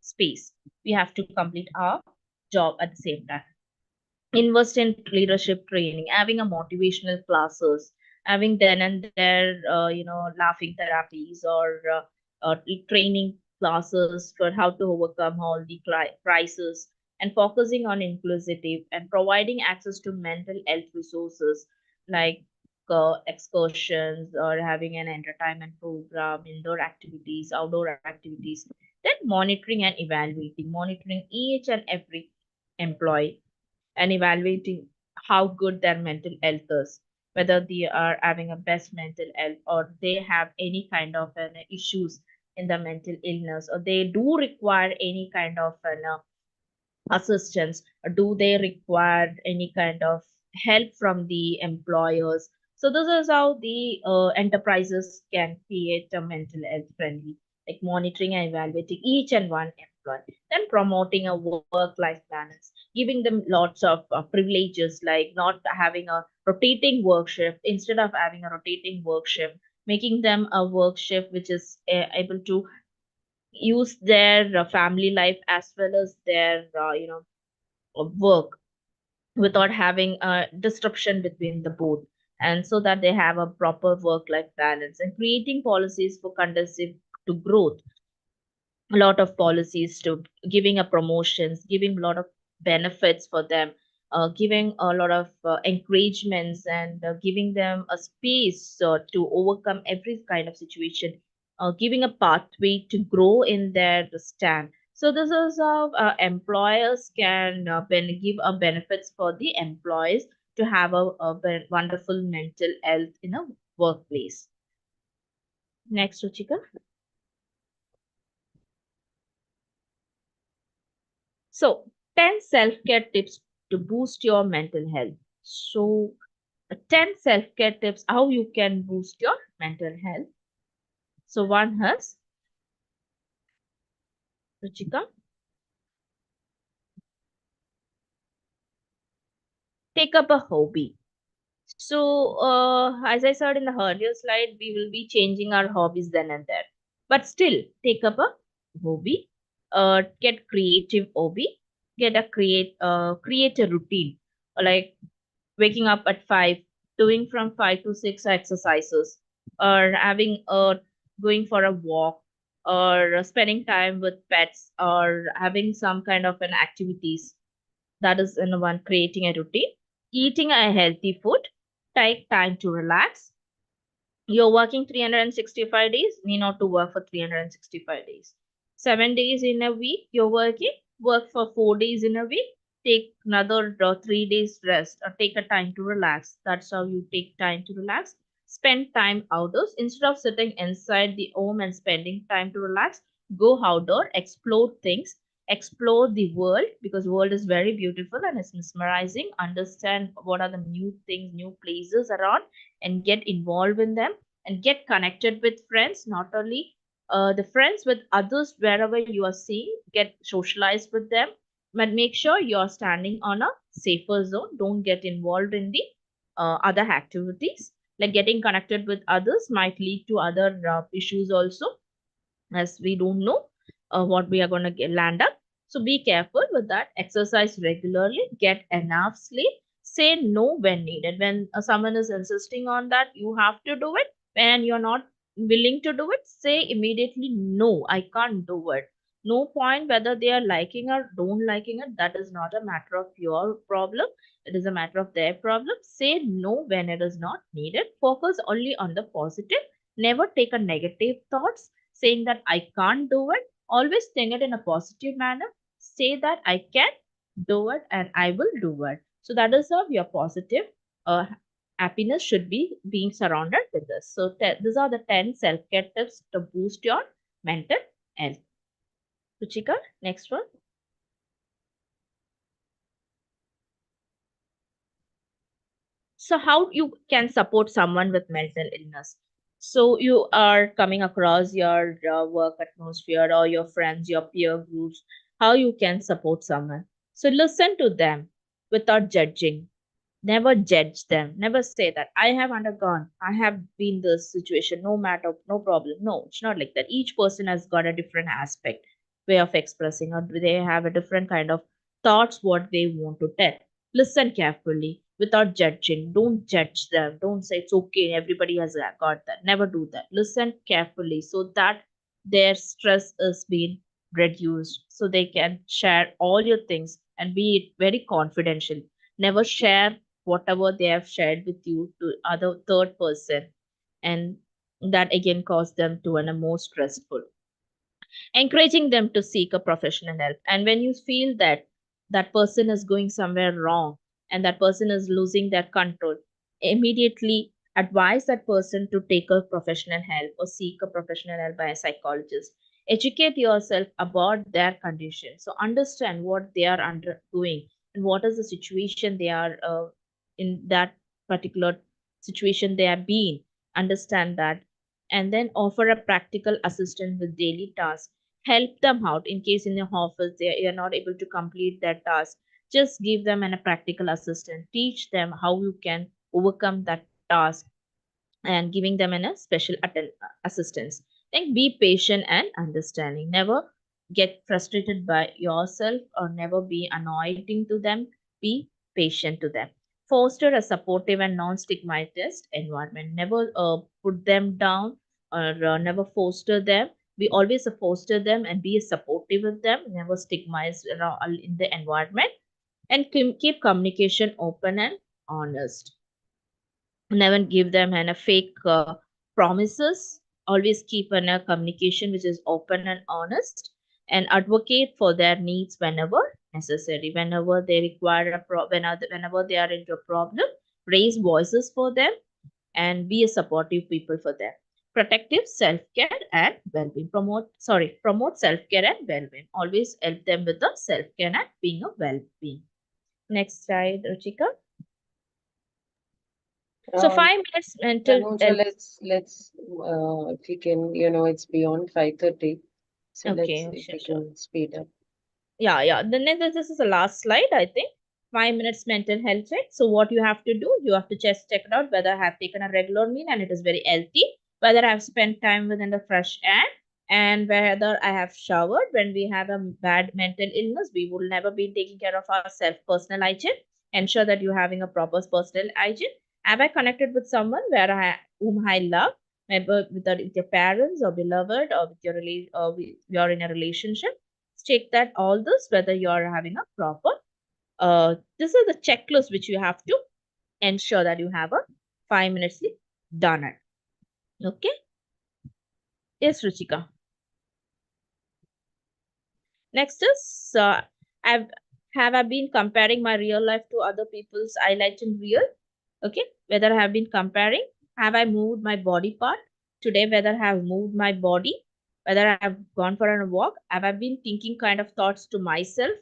space. We have to complete our job at the same time. Invest in leadership training, having a motivational classes, having then and there laughing therapies or training classes for how to overcome all the crises, and focusing on inclusive and providing access to mental health resources like excursions or having an entertainment program, indoor activities, outdoor activities. Then monitoring each and every employee, and evaluating how good their mental health is, whether they are having a best mental health or they have any kind of issues in the mental illness, or they do require any kind of assistance, or do they require any kind of help from the employers. So this is how the enterprises can create a mental health friendly, like monitoring and evaluating each and one employee, then promoting a work life balance, giving them lots of privileges, like not having a rotating work shift. Instead of having a rotating work shift, making them a work shift which is able to use their family life as well as their work without having a disruption between the both, and so that they have a proper work life balance, and creating policies for conducive to growth, a lot of policies to giving a promotions, giving a lot of benefits for them, giving a lot of encouragements, and giving them a space to overcome every kind of situation, giving a pathway to grow in their stand. So this is how employers can give benefits for the employees to have a wonderful mental health in a workplace. Next, Ruchika. So, 10 self care tips to boost your mental health. So, 10 self care tips how you can boost your mental health. So, one has Ruchika, take up a hobby. So, as I said in the earlier slide, we will be changing our hobbies then and there. But still, take up a hobby, get creative hobby, create a routine. Like waking up at 5, doing from 5 to 6 exercises, or having a going for a walk, or spending time with pets, or having some kind of an activities. That is in one, creating a routine, eating a healthy food, take time to relax. You're working 365 days, need not to work for 365 days. 7 days in a week, you're working, work for 4 days in a week, take another 3 days rest, or take a time to relax. That's how you take time to relax. Spend time outdoors instead of sitting inside the home and spending time to relax. Go outdoor, explore things, explore the world, because world is very beautiful and it's mesmerizing. Understand what are the new things, new places around, and get involved in them, and get connected with friends, not only the friends, with others wherever you are seeing, get socialized with them, but make sure you are standing on a safer zone. Don't get involved in the other activities, like getting connected with others might lead to other issues also, as we don't know what we are going to land up. So be careful with that. Exercise regularly, get enough sleep, say no when needed. When someone is insisting on that, you have to do it. When you're not willing to do it, say immediately no, I can't do it. No point whether they are liking or don't liking it. That is not a matter of your problem. It is a matter of their problem. Say no when it is not needed. Focus only on the positive. Never take a negative thoughts saying that I can't do it. Always think it in a positive manner. Say that I can do it and I will do it. So that is how your positive uh, happiness should be being surrounded with this. So these are the 10 self-care tips to boost your mental health. Ruchika, next one. So how you can support someone with mental illness? So you are coming across your work atmosphere or your friends, your peer groups, how you can support someone. So listen to them without judging. Never judge them. Never say that I have undergone, I have been this situation, no matter, no problem. No, it's not like that. Each person has got a different aspect, way of expressing, or they have a different kind of thoughts, what they want to tell. Listen carefully without judging. Don't judge them. Don't say it's okay, everybody has got that. Never do that. Listen carefully so that their stress is being reduced, so they can share all your things and be it very confidential. Never share whatever they have shared with you to other third person, and that again cause them to an a more stressful. Encouraging them to seek a professional help, and when you feel that that person is going somewhere wrong and that person is losing their control, immediately advise that person to take a professional help or seek a professional help by a psychologist. Educate yourself about their condition, so understand what they are undergoing and what is the situation they are in, that particular situation they are being. Understand that, and then offer a practical assistance with daily tasks. Help them out in case in the office they are not able to complete their task. Just give them a practical assistance. Teach them how you can overcome that task, and giving them a special assistance. Then be patient and understanding. Never get frustrated by yourself or never be annoying to them. Be patient to them. Foster a supportive and non-stigmatized environment. Never put them down or never foster them. We always foster them and be supportive with them. Never stigmatize in the environment, and keep communication open and honest. Never give them a fake promises. Always keep a communication which is open and honest, and advocate for their needs whenever necessary. Whenever they require whenever they are into a problem, raise voices for them and be a supportive people for them. Protective self-care and well-being. Promote self-care and well-being. Always help them with the self-care and being a well-being. Next slide, Ruchika. So Um, 5 minutes mental Tanuja, health. let's if we can, it's beyond 5:30, so let's Okay, if sure, we sure. can speed up. Yeah. This is the last slide, I think. 5 minutes mental health check. So what you have to do, you have to just check it out whether I have taken a regular meal and it is very healthy, whether I have spent time within the fresh air, and whether I have showered. When we have a bad mental illness, we will never be taking care of our self personal hygiene. Ensure that you're having a proper personal hygiene. Have I connected with someone whom I love? Maybe with your parents or beloved, or with you're in a relationship. Check that all this whether you're having a proper this is the checklist which you have to ensure that you have a 5 minutes done it. Okay. Yes, Ruchika. Next is I've have I been comparing my real life to other people's highlight in real. Okay, whether I have been comparing, have I moved my body part today, whether I have moved my body, whether I have gone for a walk, have I been thinking kind of thoughts to myself,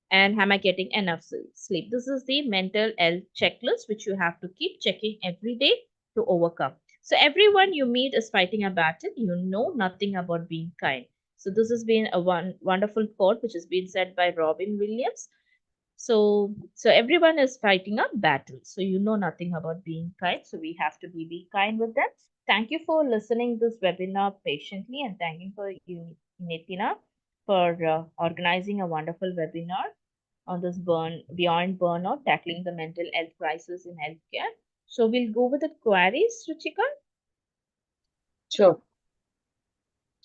and am I getting enough sleep? This is the mental health checklist which you have to keep checking every day to overcome. So everyone you meet is fighting a battle. You know nothing about being kind. So this has been a wonderful quote which has been said by Robin Williams. So everyone is fighting a battle. So you know nothing about being kind. So we have to be kind with them. Thank you for listening this webinar patiently, and thank you for you, Nitina, for organizing a wonderful webinar on this beyond burnout, tackling the mental health crisis in healthcare. So we'll go with the queries, Ruchika. Sure,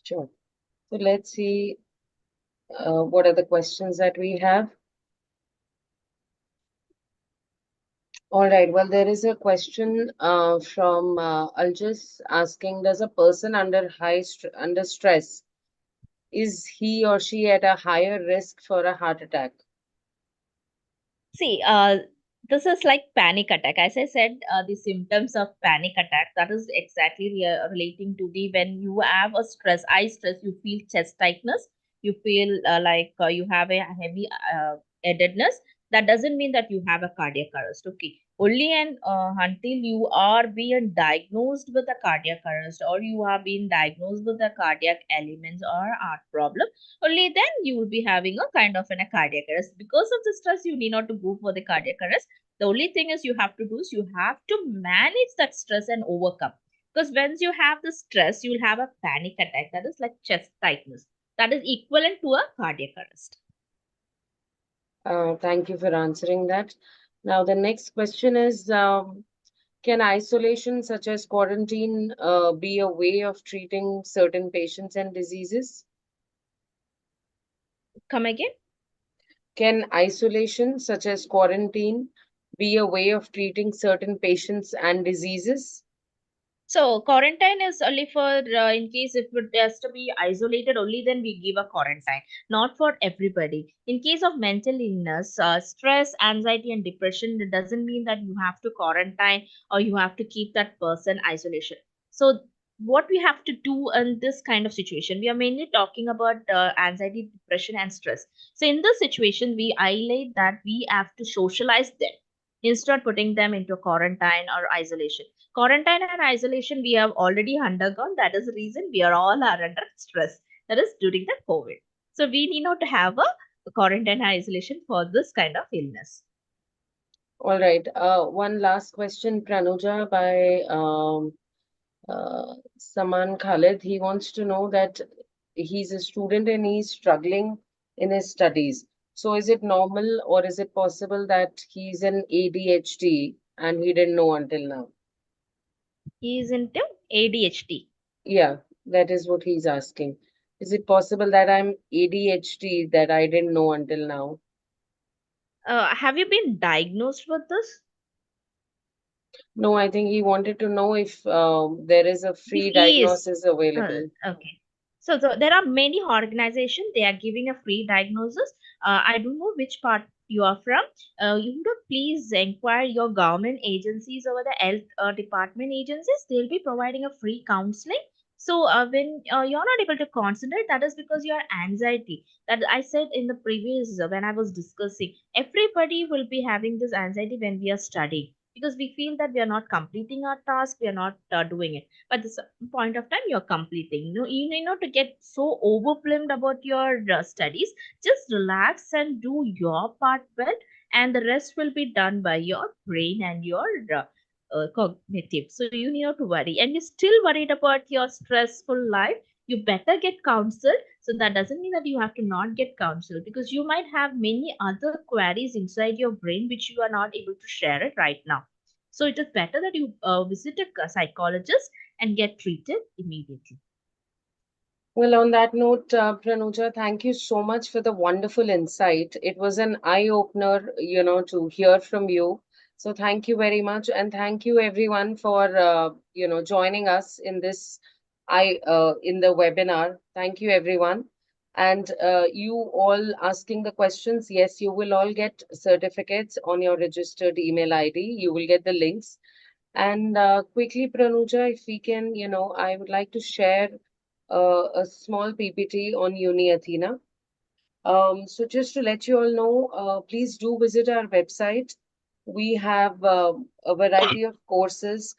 sure. So let's see what are the questions that we have. All right. Well, there is a question from Aljus asking, does a person under stress, is he or she at a higher risk for a heart attack? See, this is like panic attack. As I said, the symptoms of panic attack, that is exactly relating to the when you have a eye stress, you feel chest tightness, you feel like you have a heavy headedness. That doesn't mean that you have a cardiac arrest. Okay, only and until you are being diagnosed with a cardiac arrest, or you are being diagnosed with a cardiac elements or heart problem, only then you will be having a kind of a cardiac arrest. Because of the stress, you need not to go for the cardiac arrest. The only thing is you have to do is you have to manage that stress and overcome. Because once you have the stress, you will have a panic attack. That is like chest tightness. That is equivalent to a cardiac arrest. Thank you for answering that. Now, the next question is, can isolation such as quarantine be a way of treating certain patients and diseases? Come again. Can isolation such as quarantine be a way of treating certain patients and diseases? So quarantine is only for in case if it has to be isolated, only then we give a quarantine, not for everybody. In case of mental illness, stress, anxiety, and depression, it doesn't mean that you have to quarantine or you have to keep that person isolation. So what we have to do in this kind of situation, we are mainly talking about anxiety, depression, and stress. So in this situation, we highlight that we have to socialize them instead of putting them into quarantine or isolation. Quarantine and isolation we have already undergone. That is the reason we are all are under stress. That is during the COVID. So we need not to have a quarantine and isolation for this kind of illness. All right. One last question, Pranuja, by Saman Khalid, he wants to know that he's a student and he's struggling in his studies. So is it normal or is it possible that he's an ADHD and he didn't know until now? He is into ADHD. Yeah, that is what he's asking. Is it possible that I'm ADHD that I didn't know until now? Have you been diagnosed with this? No, I think he wanted to know if there is a If free he is, diagnosis available. okay. So there are many organizations, they are giving a free diagnosis. I don't know which part you are from. You would please inquire your government agencies over the health department agencies. They'll be providing a free counseling. So when you're not able to concentrate, that is because your anxiety. That I said in the previous when I was discussing, everybody will be having this anxiety when we are studying because we feel that we are not completing our task, we are not doing it, but the point of time you're completing, you need not to get so overwhelmed about your studies. Just relax and do your part well, and the rest will be done by your brain and your cognitive. So you need not to worry, and you're still worried about your stressful life, you better get counseled. So that doesn't mean that you have to not get counseled, because you might have many other queries inside your brain which you are not able to share it right now. So it is better that you visit a psychologist and get treated immediately. Well, on that note, Pranuja, thank you so much for the wonderful insight. It was an eye-opener, to hear from you. So thank you very much, and thank you everyone for joining us in this in the webinar. Thank you everyone, and you all asking the questions. Yes, you will all get certificates on your registered email ID. You will get the links. And quickly, Pranuja, if we can, I would like to share a small PPT on Uni Athena. So just to let you all know, please do visit our website. We have a variety of courses.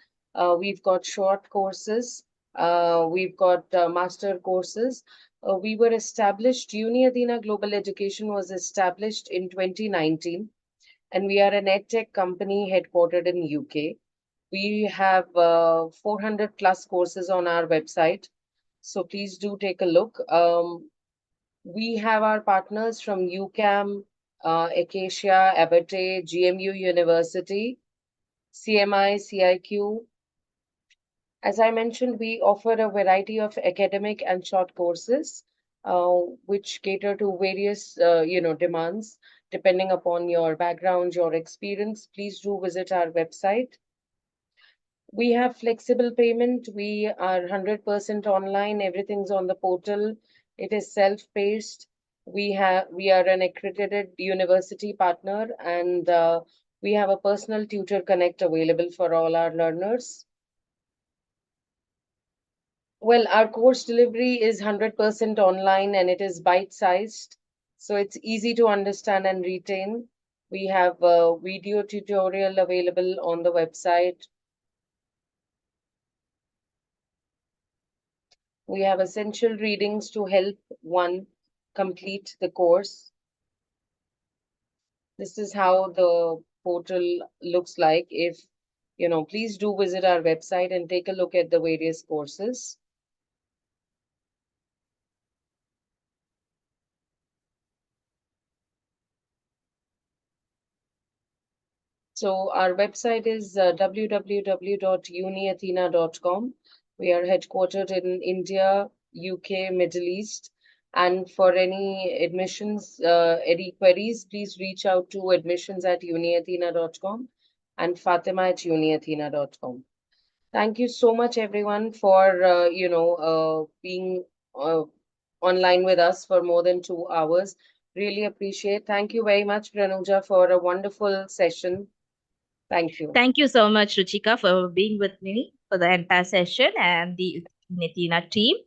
We've got short courses. We've got master courses. We were established, Uni Athena Global Education was established in 2019, and we are an edtech company headquartered in UK. We have 400 plus courses on our website, so please do take a look. We have our partners from UCAM, Acacia, Abate, GMU University, CMI, CIQ. As I mentioned, we offer a variety of academic and short courses, which cater to various, demands depending upon your background, your experience. Please do visit our website. We have flexible payment. We are 100% online. Everything's on the portal. It is self-paced. We are an accredited university partner, and we have a personal tutor connect available for all our learners. Well, our course delivery is 100% online and it is bite-sized, so it's easy to understand and retain. We have a video tutorial available on the website. We have essential readings to help one complete the course. This is how the portal looks like. If, please do visit our website and take a look at the various courses. So our website is www.uniathena.com. We are headquartered in India, UK, Middle East. And for any admissions, any queries, please reach out to admissions@uniathena.com and fatima@uniathena.com. Thank you so much, everyone, for being uh, online with us for more than 2 hours. Really appreciate. Thank you very much, Pranuja, for a wonderful session. Thank you. Thank you so much, Ruchika, for being with me for the entire session, and the Nitina team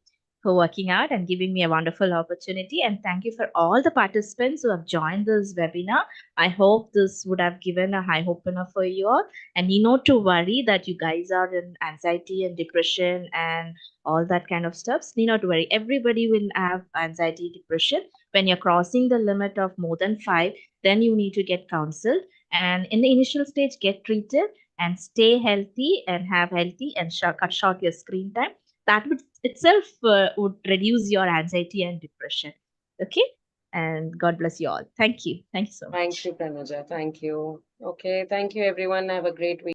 for working out and giving me a wonderful opportunity. And thank you for all the participants who have joined this webinar. I hope this would have given a high opener for you all. And you not to worry that you guys are in anxiety and depression and all that kind of stuff. Need not to worry. Everybody will have anxiety, depression. When you're crossing the limit of more than 5, then you need to get counseled, And in the initial stage, get treated and stay healthy and have healthy and cut short your screen time. That would itself would reduce your anxiety and depression. Okay. And God bless you all. Thank you. Thank you so Thank much. you, Pranuja. Thank you. Okay. Thank you, everyone. Have a great week.